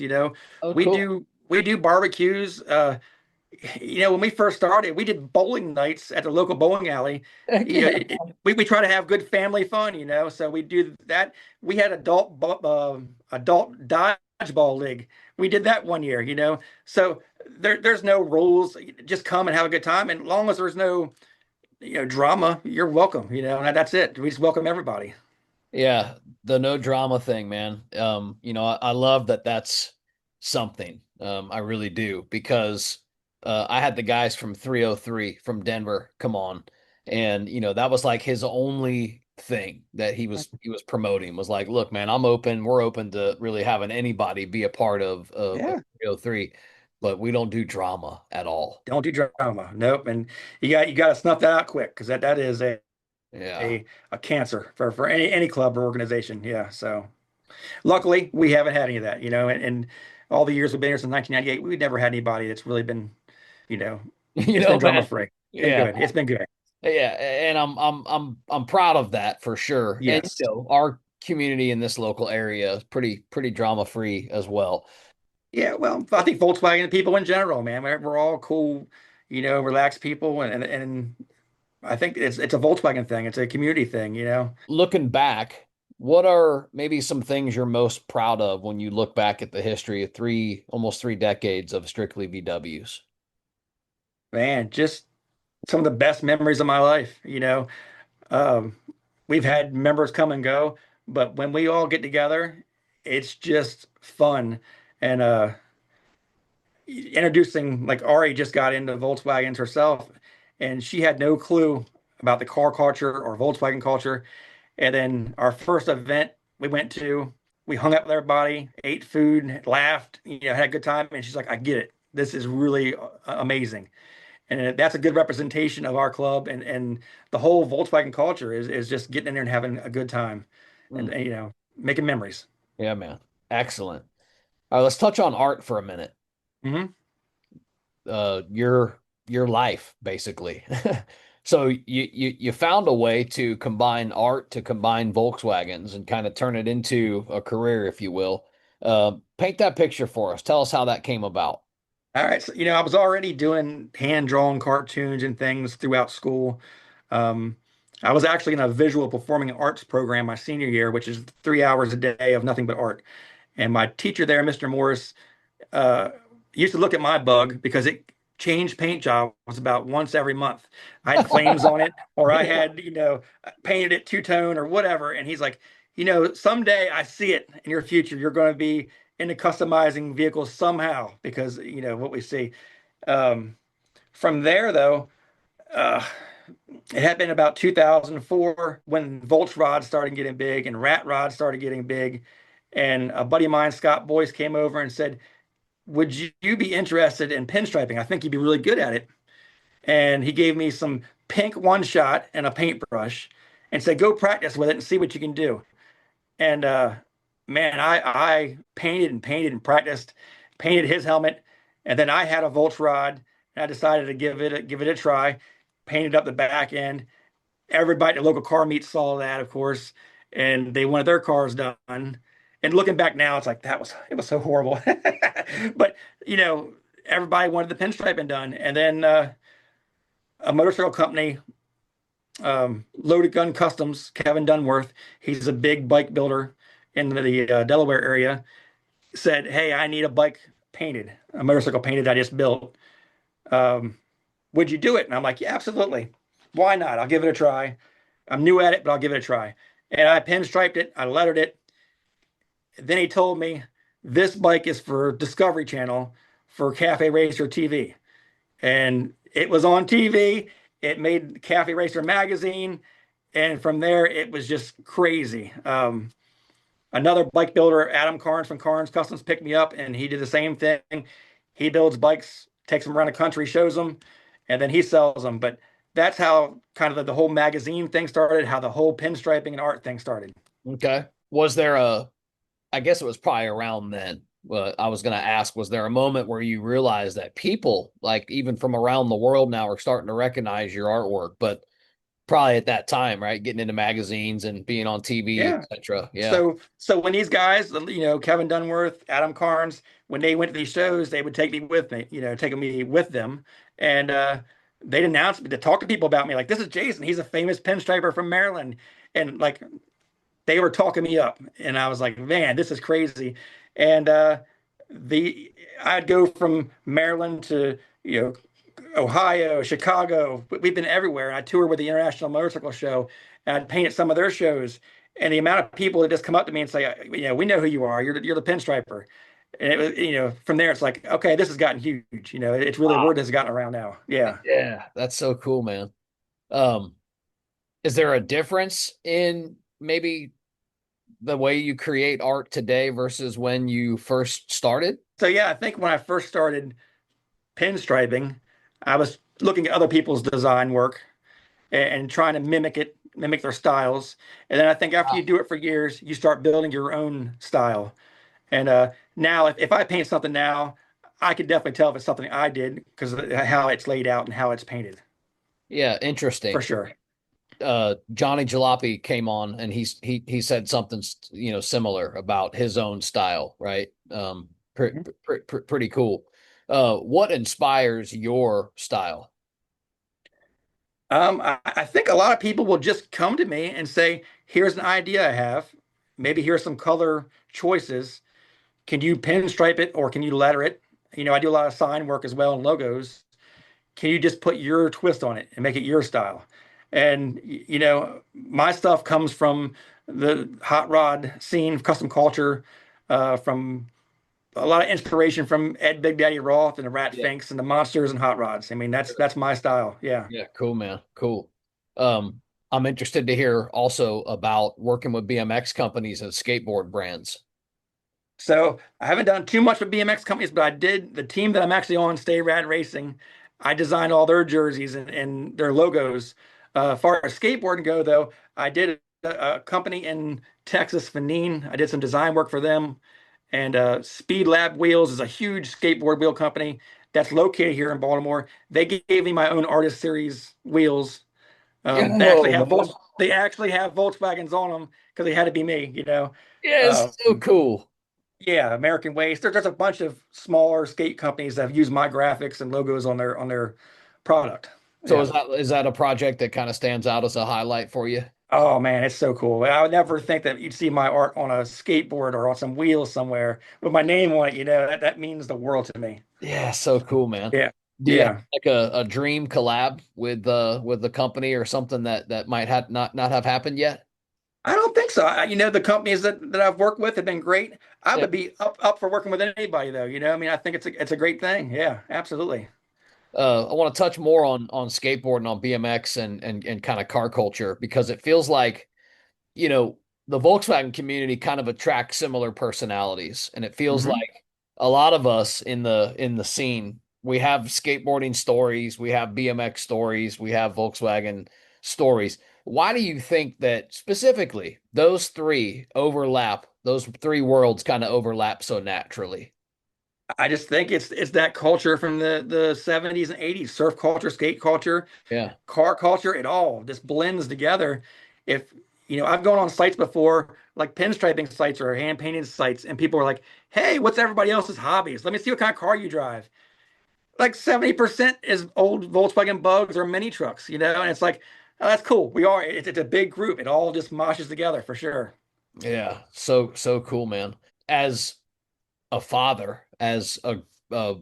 Oh, We cool. do barbecues. When we first started, we did bowling nights at the local bowling alley. Heck yeah. We try to have good family fun, so we do that. We had adult dodgeball league. We did that one year, So there's no rules. Just come and have a good time, and as long as there's no drama, you're welcome. And that's it. We just welcome everybody. Yeah, the no drama thing, man. I love that that's something. I really do because I had the guys from 303 from Denver come on, and that was like his only thing that he was promoting was like, look, man, I'm open. We're open to really having anybody be a part of Yeah. 303, but we don't do drama at all. Don't do drama. Nope. And you got to snuff that out quick because that is Yeah. a cancer for any club or organization. Yeah. So luckily we haven't had any of that, and all the years we've been here since 1998, we've never had anybody that's really been, you know, You it's been know, drama man. free. Been Yeah. good. It's been good. Yeah, and I'm proud of that for sure. And Yes. our community in this local area is pretty drama free as well. Yeah. Well, I think Volkswagen people in general, man, we're all cool, relaxed people, and I think it's a Volkswagen thing. It's a community thing. Looking back, what are maybe some things you're most proud of when you look back at the history of almost 3 decades of strictly VWs? Man, just some of the best memories of my life. Um, we've had members come and go, but when we all get together, it's just fun. And introducing, like Ari just got into Volkswagens herself, and she had no clue about the car culture or Volkswagen culture. And then our first event we went to, we hung out with everybody, ate food, laughed, had a good time. And she's like, I get it. This is really amazing. And that's a good representation of our club, and the whole Volkswagen culture is just getting in there and having a good time and, Mm, making memories. yeah, man. Excellent. All right, let's touch on art for a minute. Hmm. Your life basically. So you found a way to combine art to combine Volkswagens and kind of turn it into a career, if you will. Paint that picture for us. Tell us how that came about. All right. So, I was already doing hand-drawn cartoons and things throughout school. Um, I was actually in a visual performing arts program my senior year, which is 3 hours a day of nothing but art. And my teacher there, Mr. Morris, uh, used to look at my bug because it changed paint jobs about once every month. I had flames on it, or I had, painted it two-tone or whatever. And he's like, someday I see it in your future. You're going to be into customizing vehicles somehow because, what we see. Um, from there, though, uh, it had been about 2004 when Volkswagen started getting big and Rat Rod started getting big. And a buddy of mine, Scott Boyce, came over and said, would you be interested in pinstriping? I think you'd be really good at it. And he gave me some pink one shot and a paintbrush and said, go practice with it and see what you can do. And man, I painted and practiced, painted his helmet, and then I had a Volkswagen and I decided to give it a try, painted up the back end. Everybody at the local car meet saw that, of course, and they wanted their cars done. And looking back now, it's like it was so horrible. But everybody wanted the pinstriping done. And then a motorcycle company, Loaded Gun Customs, Kevin Dunworth, he's a big bike builder in the Delaware area, said, "Hey, I need a motorcycle painted I just built. Um, would you do it?" And I'm like, "Yeah, absolutely. Why not? I'll give it a try. I'm new at it, but I'll give it a try." And I pinstriped it, I lettered it. Then he told me this bike is for Discovery Channel for Cafe Racer TV. And it was on TV. It made Cafe Racer magazine. And from there, it was just crazy. Another bike builder, Adam Carnes from Carnes Customs, picked me up and he did the same thing. He builds bikes, takes them around the country, shows them, and then he sells them. But that's how kind of the whole magazine thing started, how the whole pinstriping and art thing started. Okay. Was there I guess it was probably around then. I was going to ask, was there a moment where you realized that people, like even from around the world now, are starting to recognize your artwork? But probably at that time, right? Getting into magazines and being on TV, Yeah. etc. Yeah. So when these guys, Kevin Dunworth, Adam Carnes, when they went to these shows, they would take me with them, and they'd announce me to talk to people about me, like this is Jason, he's a famous pinstriper from Maryland, and like they were talking me up, and I was like, man, this is crazy, and the I'd go from Maryland to Ohio, Chicago. We've been everywhere. I toured with the International Motorcycle Show, and I'd paint at some of their shows. And the amount of people that just come up to me and say, we know who you are. You're the pinstriper." And it was, from there, it's like, okay, this has gotten huge. It's really Wow. word has gotten around now. Yeah. Yeah, that's so cool, man. Um, Is there a difference in maybe the way you create art today versus when you first started? So yeah, I think when I first started pinstriping, I was looking at other people's design work and trying to mimic their styles. And then I think after Ah, you do it for years, you start building your own style. And now, if I paint something now, I can definitely tell if it's something I did because of how it's laid out and how it's painted, yeah, for interesting. sure. Johnny Jalopy came on and he said something similar about his own style, right? Mhm. Pretty cool. What inspires your style? I think a lot of people will just come to me and say, "Here's an idea I have. Maybe here's some color choices. Can you pinstripe it or can you letter it?" I do a lot of sign work as well and logos. Can you just put your twist on it and make it your style? And my stuff comes from the hot rod scene, custom culture, from a lot of inspiration from Ed Big Daddy Roth and the Rat Yeah. Finks and the Monsters and Hot Rods. I mean, that's my style. Yeah. Yeah, cool, man. Cool. Um, I'm interested to hear also about working with BMX companies and skateboard brands. So I haven't done too much with BMX companies, but I did the team that I'm actually on, Stay Rad Racing. I designed all their jerseys and their logos. As far as skateboarding go, though, I did a company in Texas, Fanine. I did some design work for them. And Speed Lab Wheels is a huge skateboard wheel company that's located here in Baltimore. They gave me my own artist series wheels. Yo, man. They actually have Volkswagens on them because they had to be me, Yeah, it's so Um, cool. yeah, American Waste. There's a bunch of smaller skate companies that have used my graphics and logos on their product. So Yeah. is that a project that kind of stands out as a highlight for you? Oh man, it's so cool. I would never think that you'd see my art on a skateboard or on some wheels somewhere with my name on it. That means the world to me. Yeah, so cool, man. Yeah. Do you have Yeah. like a dream collab with the company or something that might have not have happened yet? I don't think so. The companies that I've worked with have been great. I Yeah. would be up for working with anybody though. I mean, I think it's a great thing. Yeah, absolutely. I want to touch more on skateboarding, on BMX and kind of car culture because it feels like, you know, the Volkswagen community kind of attracts similar personalities. And it feels Hmm. like a lot of us in the scene, we have skateboarding stories, we have BMX stories, we have Volkswagen stories. Why do you think that specifically those three overlap, those three worlds kind of overlap so naturally? I just think it's that culture from the 70s and 80s, surf culture, skate culture, Yeah. car culture, it all just blends together. If I've gone on sites before, like pinstriping sites or hand painted sites, and people are like, "Hey, what's everybody else's hobbies? Let me see what kind of car you drive." Like 70% is old Volkswagen Bugs or mini trucks, and it's like, oh, that's cool. It's a big group. It all just moshes together for sure. Yeah. So cool, man. As a father, as a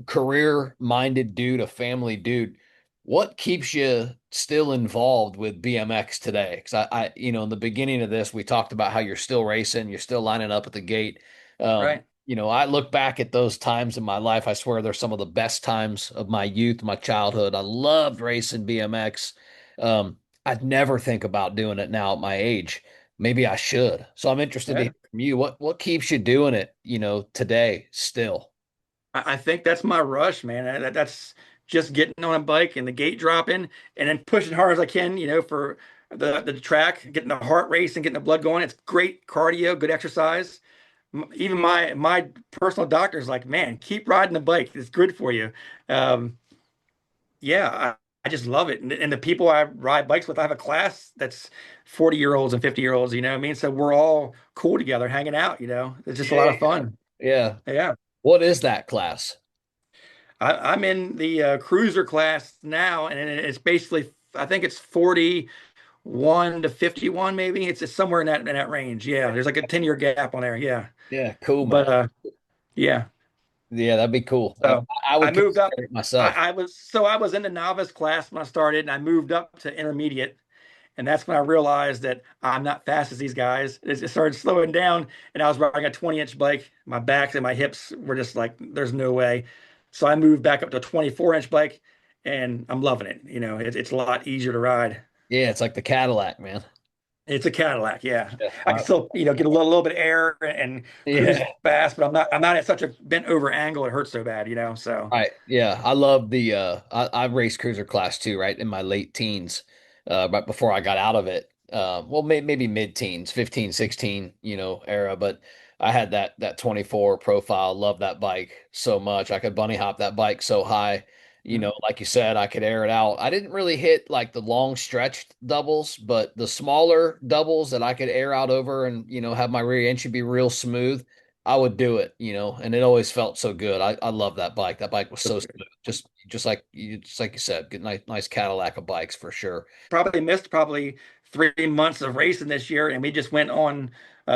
career-minded dude, a family dude, what keeps you still involved with BMX today? Because in the beginning of this, we talked about how you're still racing, you're still lining up at the gate. Right. I look back at those times in my life. I swear they're some of the best times of my youth, my childhood. I loved racing BMX. I'd never think about doing it now at my age. Maybe I should. So I'm interested to Yeah. hear from you. What keeps you doing it, today still? I think that's my rush, man. That's just getting on a bike and the gate dropping and then pushing hard as I can, for the track, getting the heart racing, getting the blood going. It's great cardio, good exercise. Even my personal doctor's like, man, keep riding the bike. It's good for you. Um, yeah, I just love it. And the people I ride bikes with, I have a class that's 40-year-olds and 50-year-olds, you know what I mean? So we're all cool together, hanging out, It's just a lot Yeah. of fun. Yeah. Yeah. What is that class? I'm in the cruiser class now, and it's basically, I think it's 41 to 51, maybe. It's somewhere in that range. Yeah, there's like a 10-year gap on there. Yeah, Yeah, cool, man. but yeah. Yeah, that'd be cool. So I I would moved up. consider it myself. I was in the novice class when I started, and I moved up to intermediate, and that's when I realized that I'm not fast as these guys. It started slowing down, and I was riding a 20-inch bike. My back and my hips were just like, there's no way. So I moved back up to a 24-inch bike, and I'm loving it. It's a lot easier to ride. Yeah, it's like the Cadillac, man. It's a Cadillac, yeah. Yeah. I can still, get a little bit of air and cruise Yeah. fast, but I'm not at such a bent over angle it hurts so bad, so. Right. Yeah. I love the I raced cruiser class too, right? In my late teens, right before I got out of it. Well, maybe mid-teens, 15, 16, era, but I had that 24 profile, love that bike so much. I could bunny hop that bike so high. Like you said, I could air it out. I didn't really hit like the long stretched doubles, but the smaller doubles that I could air out over and, have my rear entry be real smooth. I would do it, and it always felt so good. I love that bike. That bike was so smooth. Just like you said, good nice Cadillac of bikes for sure. Probably missed probably 3 months of racing this year, and we just went on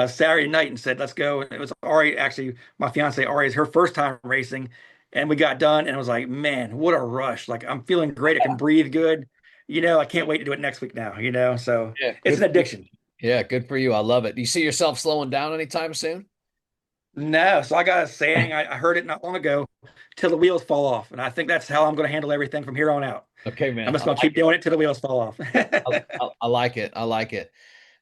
Saturday night and said, let's go. And it was Ari, actually, my fiance Ari is her first time racing, and we got done, and it was like, man, what a rush. Like, I'm feeling great. I can breathe good. I can't wait to do it next week now, so Yeah, it's good an for you. addiction. Yeah, good for you. I love it. Do you see yourself slowing down anytime soon? No, so I got a saying, I heard it not long ago, till the wheels fall off. And I think that's how I'm going to handle everything from here on out. Okay, I'm man. just going to keep doing it till the wheels fall off. I like it. I like it.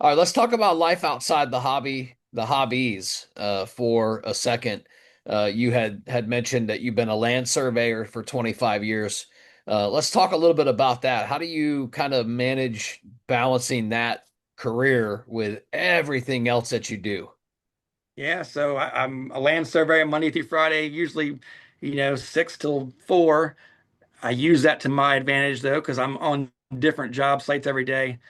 All right, let's talk about life outside the hobbies, for a second. You had mentioned that you've been a land surveyor for 25 years. Let's talk a little bit about that. How do you kind of manage balancing that career with everything else that you do? Yeah, so I'm a land surveyor Monday through Friday, usually, 6 till 4. I use that to my advantage though, because I'm on different job sites every day.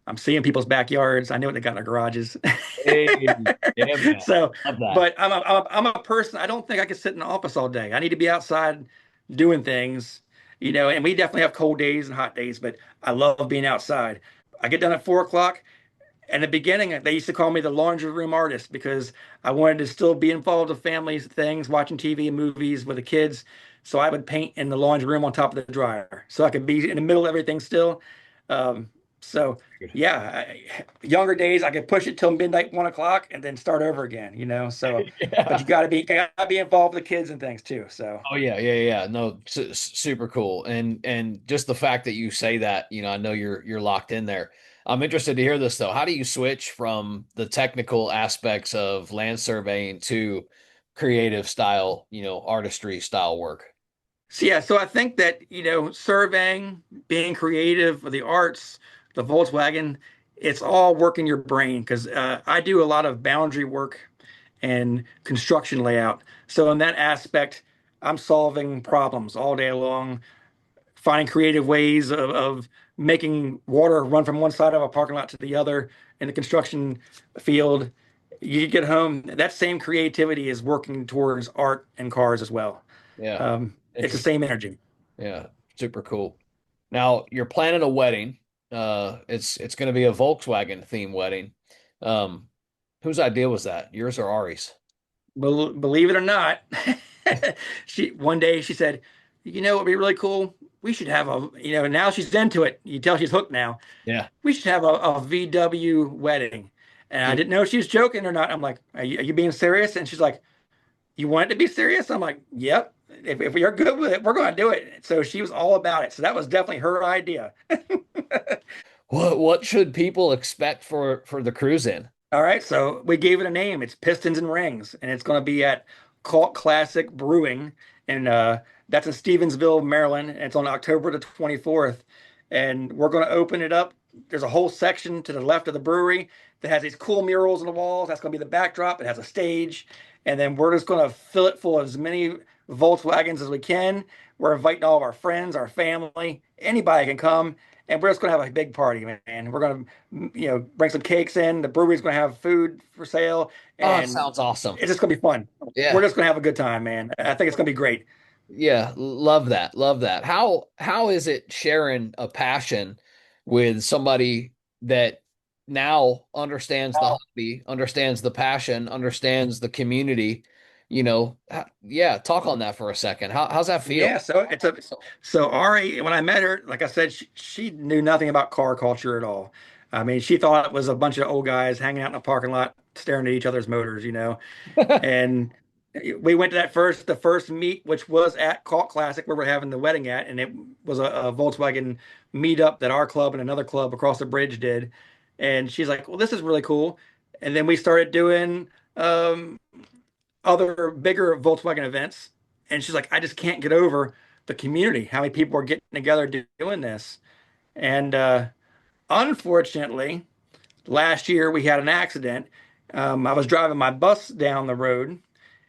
I'm seeing people's backyards. I know what they got in their garages. Hey, yeah, man. So, Love that. but I'm a person. I don't think I could sit in the office all day. I need to be outside doing things, and we definitely have cold days and hot days, but I love being outside. I get done at 4 o'clock. In the beginning, they used to call me the laundry room artist because I wanted to still be involved with family things, watching TV and movies with the kids. So I would paint in the laundry room on top of the dryer, so I could be in the middle of everything still. Um, so yeah, younger days I could push it till midnight, 1 o'clock, and then start over again. So, but Yeah. you gotta be involved with the kids and things too. So. Oh yeah, yeah, yeah. No, super cool. And just the fact that you say that, I know you're locked in there. I'm interested to hear this though. How do you switch from the technical aspects of land surveying to creative style, artistry style work? So yeah, so I think that, surveying, being creative, the arts, the Volkswagen, it's all working your brain because I do a lot of boundary work and construction layout. So in that aspect, I'm solving problems all day long, finding creative ways of making water run from one side of a parking lot to the other in the construction field. You get home, that same creativity is working towards art and cars as well. Yeah. It's the Interesting. same energy. Yeah, super cool. Now you're planning a wedding. It's going to be a Volkswagen theme wedding. Um, whose idea was that? Yours or Ari's? Believe it or not, she one day she said, what would be really cool? We should have now she's into it. You tell she's hooked now. Yeah. We should have a VW wedding. And I didn't know if she was joking or not. I'm like, are you being serious? And she's like, you want it to be serious? I'm like, yep. If you're good with it, we're going to do it. So she was all about it. So that was definitely her idea. What should people expect for the cruise in? All right, so we gave it a name. It's Pistons and Rings, and it's going to be at Cult Classic Brewing, and that's in Stevensville, Maryland. And it's on October the 24th, and we're going to open it up. There's a whole section to the left of the brewery that has these cool murals on the walls. That's going to be the backdrop. It has a stage, and then we're just going to fill it full of as many Volkswagens as we can. We're inviting all of our friends, our family, anybody can come, and we're just going to have a big party, man. We're going to bring some cakes in. The brewery's going to have food for sale, Oh, it and sounds awesome. it's just going to be fun. We're Yeah. just going to have a good time, man. I think it's going to be great. Yeah, love that. Love that. How is it sharing a passion with somebody that now understands the hobby, understands the passion, understands the community, yeah, talk on that for a second. How's that feel? Yeah, so Ari, when I met her, like I said, she knew nothing about car culture at all. I mean, she thought it was a bunch of old guys hanging out in a parking lot staring at each other's motors, and We went to the first meet, which was at Cult Classic where we're having the wedding at, and it was a Volkswagen meetup that our club and another club across the bridge did. And she's like, "Well, this is really cool." And then we started doing um, other bigger Volkswagen events, and she's like, "I just can't get over the community, how many people are getting together doing this." And unfortunately, last year we had an accident. I was driving my bus down the road.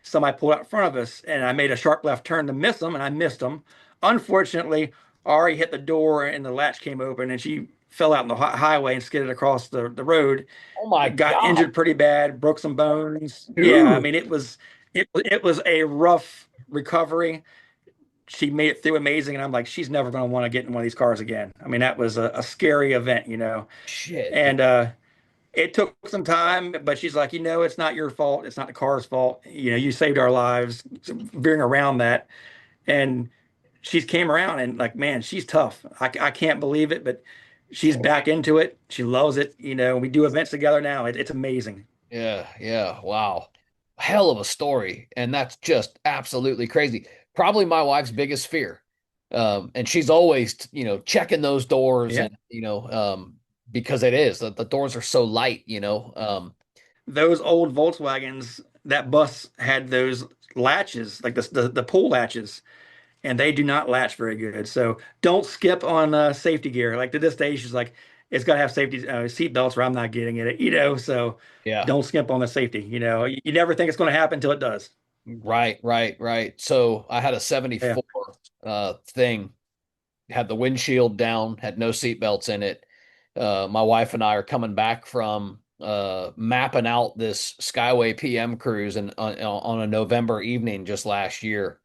Somebody pulled out in front of us, and I made a sharp left turn to miss them, and I missed them. Unfortunately, Ari hit the door, and the latch came open, and she fell out in the highway and skidded across the road. Oh my Got God, injured pretty bad, broke some bones. Yeah, I dude. mean it was a rough recovery. She made it through amazing, and I'm like, she's never going to want to get in one of these cars again. I mean, that was a scary event, you know. Shit, dude. And it took some time, but she's like, it's not your fault. It's not the car's fault. You saved our lives, veering around that. And she's came around and like, man, she's tough. I can't believe it, but she's back into it. She loves it. We do events together now. It's amazing. Yeah, yeah. Wow. Hell of a story. And that's just absolutely crazy. Probably my wife's biggest fear. And she's always, checking those doors Yeah. and, because it is the doors are so light, Those old Volkswagens, that bus had those latches, like the pull latches, and they do not latch very good. So don't skip on safety gear. Like to this day, she's like, it's got to have safety seat belts, or I'm not getting it. So yeah. don't skimp on the safety. You never think it's going to happen until it does. Right, right, right. So I had a Yeah, 74 thing, had the windshield down, had no seat belts in it. My wife and I are coming back from mapping out this Skyway PM cruise on a November evening just last year.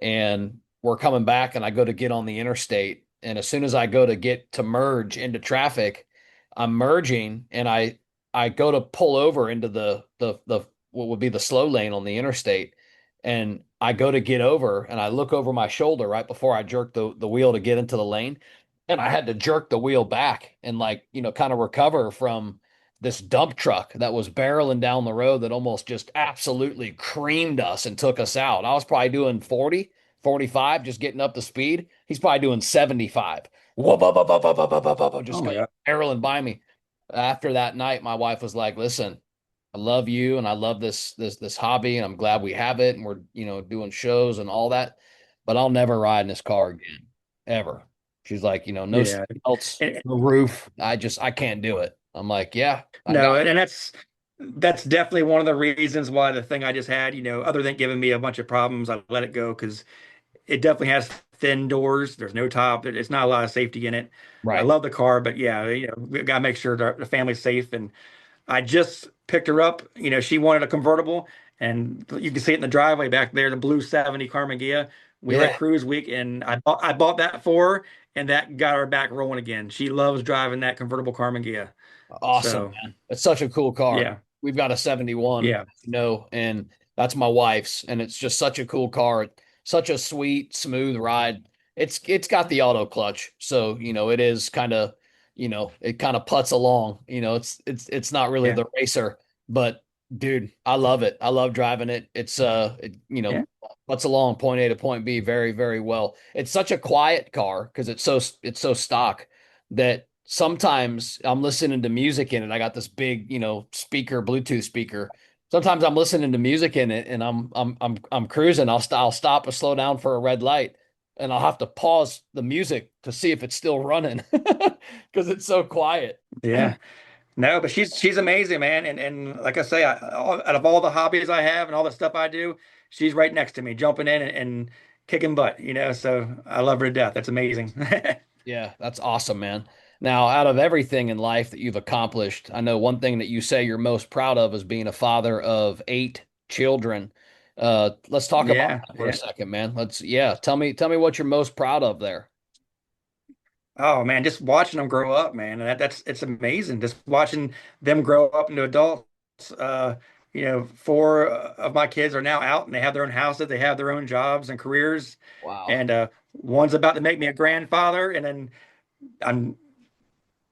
And we're coming back, and I go to get on the interstate. And as soon as I go to get to merge into traffic, I'm merging, and I go to pull over into the what would be the slow lane on the interstate. And I go to get over, and I look over my shoulder right before I jerk the wheel to get into the lane. And I had to jerk the wheel back and, like, kind of recover from this dump truck that was barreling down the road that almost just absolutely creamed us and took us out. I was probably doing 40, 45, just getting up to speed. He's probably doing 75. Whoop, whoop, whoop, whoop, whoop, whoop, whoop, whoop, oh just my going God. barreling by me. After that night, my wife was like, "Listen, I love you, and I love this hobby, and I'm glad we have it, and we're, doing shows and all that, but I'll never ride in this car again, ever." She's like, "No Yeah. seat belts, And, no roof. I can't do it." I'm like, "Yeah, I got no, and that's definitely one of the reasons why the thing I just had, other than giving me a bunch of problems, I let it go because it definitely has thin doors. There's no top. It's not a lot of safety in it. I right." love the car, but yeah, we gotta make sure the family's safe. And I just picked her up. She wanted a convertible, and you can see it in the driveway back there, the blue 70 Carmen Ghia. We were at Yeah, Cruise Week, and I bought that for her, and that got her back rolling again. She loves driving that convertible Carmen Ghia. awesome, So man. It's such a cool car. yeah, We've got a 71, yeah, and that's my wife's, and it's just such a cool car. Such a sweet, smooth ride. It's got the auto clutch, so it is kind of, it kind of putts along. It's not really yeah, the racer, but dude, I love it. I love driving it. yeah, putts along point A to point B very, very well. It's such a quiet car because it's so stock that sometimes I'm listening to music in it. I got this big, speaker, Bluetooth speaker. Sometimes I'm listening to music in it, and I'm cruising. I'll stop and slow down for a red light, and I'll have to pause the music to see if it's still running because it's so quiet. yeah. No, but she's amazing, man. And like I say, out of all the hobbies I have and all the stuff I do, she's right next to me, jumping in and kicking butt. So I love her to death. That's amazing. Yeah, that's awesome, man. Now, out of everything in life that you've accomplished, I know one thing that you say you're most proud of is being a father of 8 children. Let's talk about Yeah, that for a yeah. second, man. Yeah, tell me what you're most proud of there. Oh man, just watching them grow up, man. That's it's amazing. Just watching them grow up into adults. Four of my kids are now out and they have their own houses, they have their own jobs and careers. Wow. And one's about to make me a grandfather, and then I'm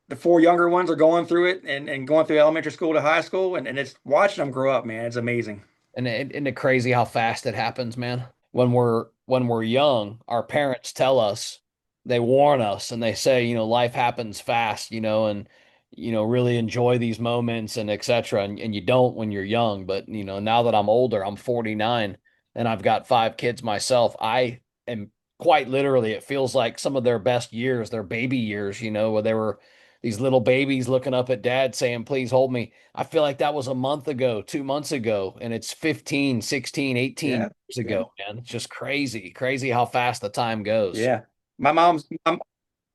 the four younger ones are going through it and going through elementary school to high school, and it's watching them grow up, man. It's amazing. And isn't it crazy how fast it happens, man? When we're young, our parents tell us, they warn us, and they say, life happens fast, and really enjoy these moments and etc. And you don't when you're young. But now that I'm older, I'm 49 and I've got 5 kids myself. I am quite literally, it feels like some of their best years, their baby years, where they were these little babies looking up at dad saying, please hold me. I feel like that was a month ago, 2 months ago, and it's 15, 16, 18 Yeah, years good. ago, man. It's just crazy, crazy how fast the time goes. Yeah. My mom's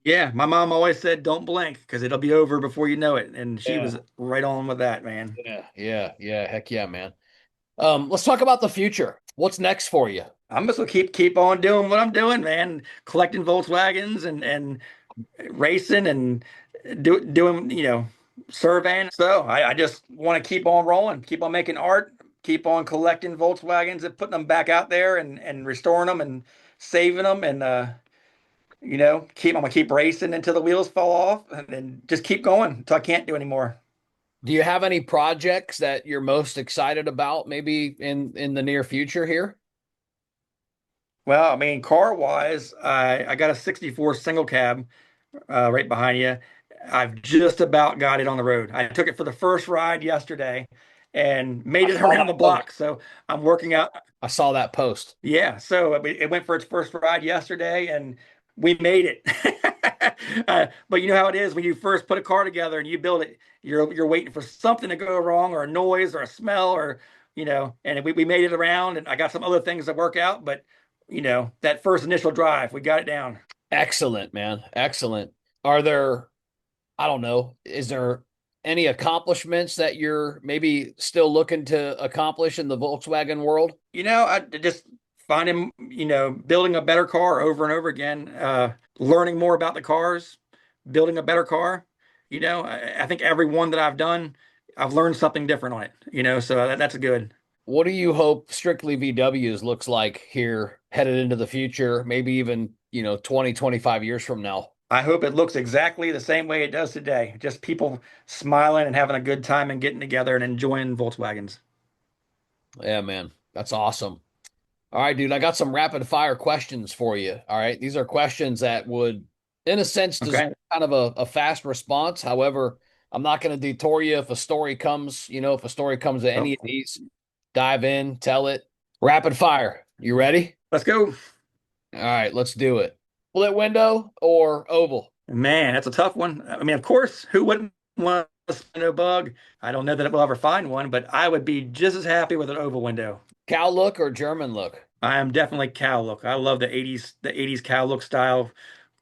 yeah, my mom always said don't blink because it'll be over before you know it. And she Yeah, was right on with that, man. yeah, yeah, yeah. Heck yeah, man. Let's talk about the future. What's next for you? I'm just gonna keep on doing what I'm doing, man. Collecting Volkswagens and racing and doing, surveying. So I just want to keep on rolling, keep on making art, keep on collecting Volkswagens and putting them back out there and restoring them and saving them and I'm gonna keep racing until the wheels fall off and then just keep going until I can't do anymore. Do you have any projects that you're most excited about, maybe in the near future here? Well, I mean, car wise, I got a 64 single cab right behind you. I've just about got it on the road. I took it for the first ride yesterday and I made it saw around the that post. block. So I'm working out. I saw that post. Yeah, so it went for its first ride yesterday, and we made it. But you know how it is when you first put a car together and you build it, you're waiting for something to go wrong, or a noise, or a smell, or And we made it around, and I got some other things to work out, but that first initial drive, we got it down. Excellent, man. Excellent. Are there, I don't know, is there any accomplishments that you're maybe still looking to accomplish in the Volkswagen world? I just finding, building a better car over and over again, learning more about the cars, building a better car. I think every one that I've done, I've learned something different on it, so that's good. What do you hope Strictly VWs looks like here headed into the future, maybe even, 20, 25 years from now? I hope it looks exactly the same way it does today. Just people smiling and having a good time and getting together and enjoying Volkswagens. Yeah, man. That's awesome. All right, dude, I got some rapid fire questions for you. All right. These are questions that would, in a sense, deserve Okay. kind of a fast response. However, I'm not going to detour you if a story comes, if a story comes to Oh, any of these, dive in, tell it. Rapid fire. You ready? let's go. All right, let's do it. Split window or oval? Man, that's a tough one. I mean, of course, who wouldn't want a no bug? I don't know that we'll ever find one, but I would be just as happy with an oval window. Cow look or German look? I am definitely cow look. I love the 80s cow look style,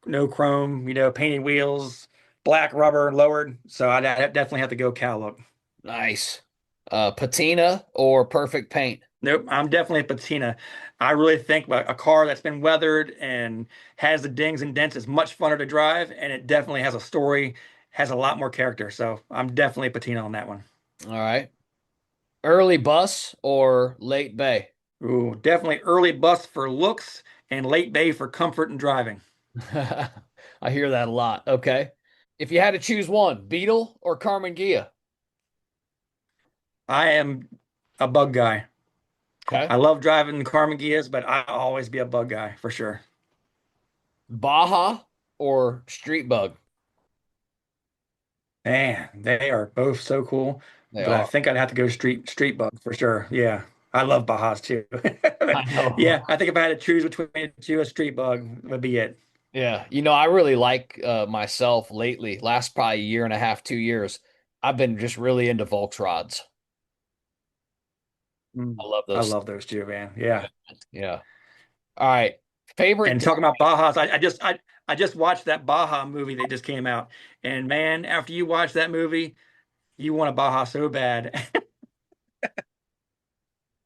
no chrome, painted wheels, black rubber lowered. So I definitely have to go cow look. Nice. Patina or perfect paint? Nope, I'm definitely a patina. I really think a car that's been weathered and has the dings and dents is much funner to drive, and it definitely has a story, has a lot more character. So I'm definitely a patina on that one. All right. Early bus or late bay? Ooh, definitely early bus for looks and late bay for comfort and driving. I hear that a lot. Okay. If you had to choose one, Beetle or Carmen Gia? I am a bug guy. Okay. I love driving Carmen Gias, but I'll always be a bug guy for sure. Baja or Street Bug? Man, they are both so cool, They but I are. think I'd have to go street bug for sure. Yeah, I love Bajas too. I But know. yeah, I think if I had to choose between the two, a street bug would be it. Yeah. I really like myself lately, last probably year and a half, 2 years. I've been just really into Volks rods. I Mm. love I those. love those too, man. Yeah. Yeah. Yeah. All right. Favorite And talking about Bajas, I just watched that Baja movie that just came out, and man, after you watch that movie, you want a Baja so bad.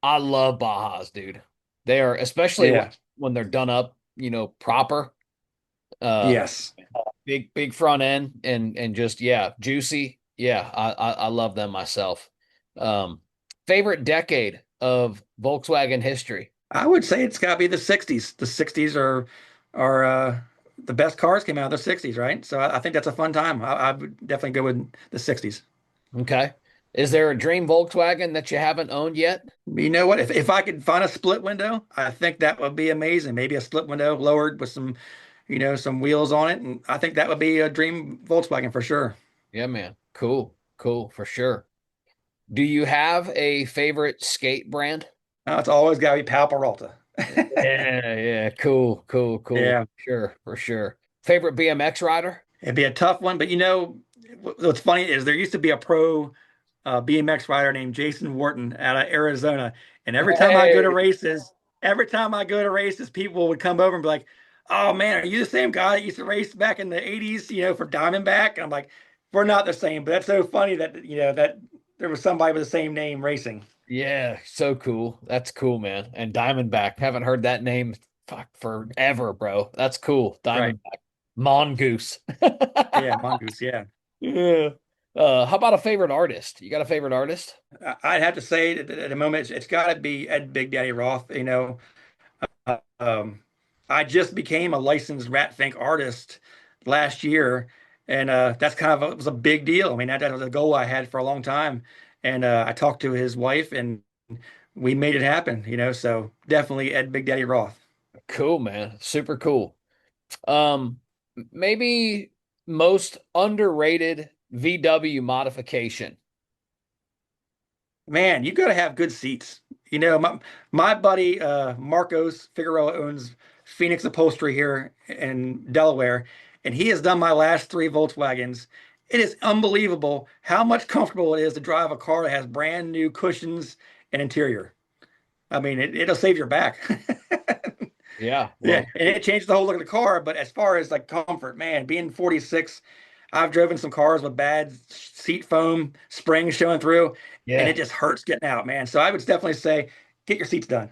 I love Bajas, dude. They are, especially when Yeah. when they're done up, proper. Uh, Yes. big front end and just yeah, juicy. Yeah, I love them myself. Um, Favorite decade of Volkswagen history. I would say it's got to be the 60s. The 60s are the best cars came out of the 60s, right? So I think that's a fun time. I would definitely go with the 60s. Okay. Is there a dream Volkswagen that you haven't owned yet? You know what? If I could find a split window, I think that would be amazing. Maybe a split window lowered with some, some wheels on it, and I think that would be a dream Volkswagen for sure. Yeah, man. Cool. Cool for sure. Do you have a favorite skate brand? It's always got to be Pal Peralta. Yeah, yeah. Cool, cool, cool. Yeah, Sure, for sure. Favorite BMX rider? it'd be a tough one, but what's funny is there used to be a pro BMX rider named Jason Wharton out of Arizona, and Hey. every time I go to races, people would come over and be like, "Oh man, are you the same guy that used to race back in the '80s? For Diamondback?" And I'm like, "We're not the same," but that's so funny that that there was somebody with the same name racing. Yeah, so cool. That's cool, man. And Diamondback. Haven't heard that name fuck forever, bro. That's cool. Right? Diamondback. Mongoose. Yeah, Mongoose. Yeah. Yeah. How about a favorite artist? You got a favorite artist? I'd have to say that at the moment it's got to be Ed Big Daddy Roth. Um, I just became a licensed Rat Fink artist last year, and that's it was a big deal. I mean, that was a goal I had for a long time, and I talked to his wife, and we made it happen. So definitely Ed Big Daddy Roth. Cool, man. Super cool. Um, maybe most underrated VW modification. Man, you got to have good seats. My buddy Marcos Figueroa owns Phoenix Upholstery here in Delaware, and he has done my last three Volkswagens. It is unbelievable how much comfortable it is to drive a car that has brand new cushions and interior. I mean, it'll save your back. Yeah, Yeah, well, and it changed the whole look of the car. But as far as like comfort, man, being 46, I've driven some cars with bad seat foam, springs showing through, and yeah. it just hurts getting out, man. So I would definitely say get your seats done.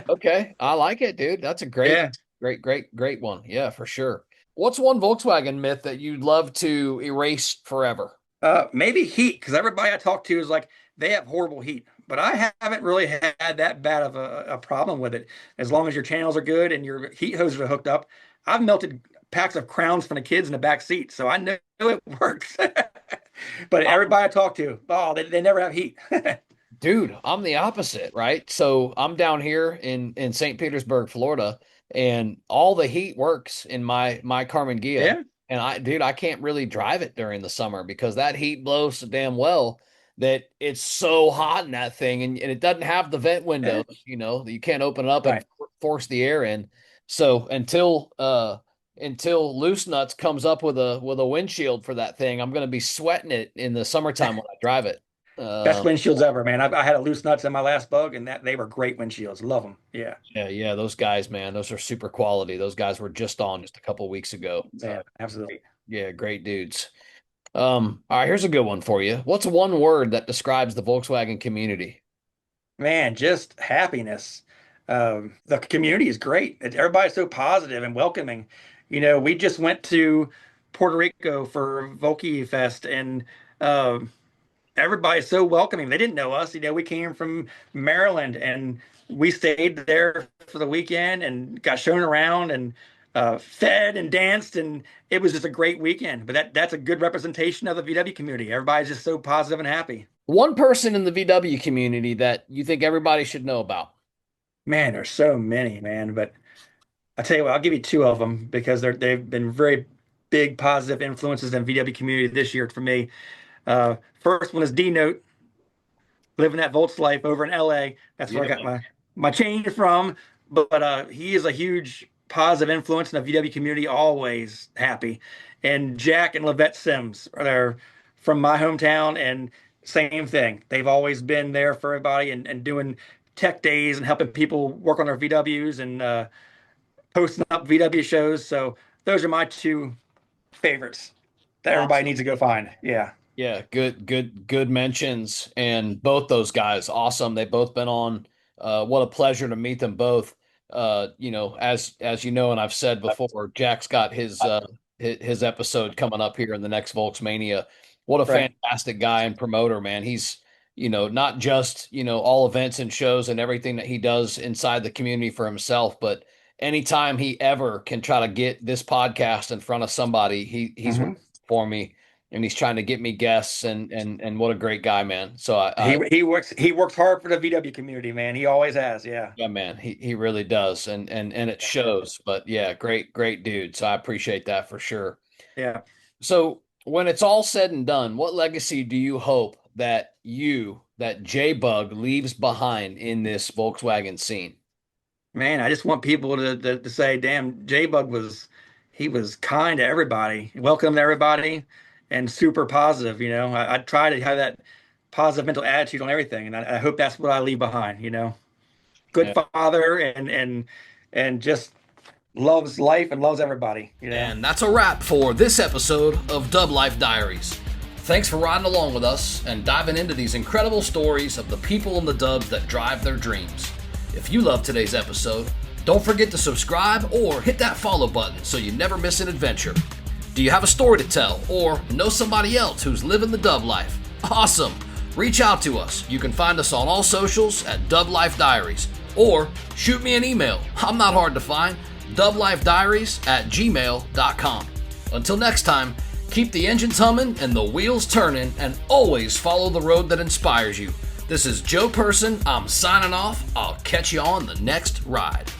Okay, I like it, dude. That's a Yeah. great one. Yeah, for sure. What's one Volkswagen myth that you'd love to erase forever? Maybe heat, because everybody I talk to is like they have horrible heat, but I haven't really had that bad of a problem with it. As long as your channels are good and your heat hoses are hooked up, I've melted packs of crowns from the kids in the back seat, so I know it works. But everybody I talk to, oh, they never have heat. Dude, I'm the opposite, right? So I'm down here in St. Petersburg, Florida, and all the heat works in my Carmen Ghia. Yeah, And I can't really drive it during the summer because that heat blows so damn well that it's so hot in that thing, and it doesn't have the vent yeah, windows, you can't open it up and right. force the air in. So until Loose Nuts comes up with a windshield for that thing, I'm gonna be sweating it in the summertime when I drive it. Best Uh, windshields ever, man. I had a loose nuts in my last bug, and that they were great windshields. Love them. Yeah, Yeah, yeah, those guys, man, those are super quality. Those guys were just on just a couple weeks ago. yeah, absolutely. Yeah, great dudes. All right, here's a good one for you. What's one word that describes the Volkswagen community? Man, just happiness. The community is great. Everybody's so positive and welcoming. We just went to Puerto Rico for Volky Fest, and uh, everybody's so welcoming. They didn't know us. We came from Maryland, and we stayed there for the weekend and got shown around and fed and danced, and it was just a great weekend. But that's a good representation of the VW community. Everybody's just so positive and happy. One person in the VW community that you think everybody should know about. Man, there's so many, man. But I tell you what, I'll give you two of them because they've been very big positive influences in VW community this year for me. First one is D Note, living that Volts life over in LA. That's where I Yeah, got man. my change from. But he is a huge positive influence in the VW community, always happy. And Jack and Levette Sims are there from my hometown, and same thing. They've always been there for everybody and doing tech days and helping people work on their VWs and posting up VW shows. So those are my two favorites that everybody Awesome. needs to go find. Yeah. Yeah, good mentions. And both those guys, awesome. They've both been on. What a pleasure to meet them both. As you know, and I've said before, Jack's got his episode coming up here in the next Volksmania. What a Right. fantastic guy and promoter, man. He's, not just, all events and shows and everything that he does inside the community for himself, but anytime he ever can try to get this podcast in front of somebody, he's Hmm. for me. and he's trying to get me guests, and what a great guy, man. So He works hard for the VW community, man. He always has. Yeah. yeah, man, he really does, and it shows. But yeah, great dude. So I appreciate that for sure. Yeah. So when it's all said and done, what legacy do you hope that J-Bug leaves behind in this Volkswagen scene? Man, I just want people to say, damn, J-Bug he was kind to everybody, welcome to everybody, and super positive. I try to have that positive mental attitude on everything, and I hope that's what I leave behind. Good Yeah. father and just loves life and loves everybody. And that's a wrap for this episode of DubLife Diaries. Thanks for riding along with us and diving into these incredible stories of the people in the dubs that drive their dreams. If you love today's episode, don't forget to subscribe or hit that follow button so you never miss an adventure. Do you have a story to tell or know somebody else who's living the dub life? Awesome! Reach out to us. You can find us on all socials at DubLife Diaries or shoot me an email. I'm not hard to find. DubLifeDiaries@gmail.com. Until next time, keep the engines humming and the wheels turning, and always follow the road that inspires you. This is Joe Person. I'm signing off. I'll catch you on the next ride.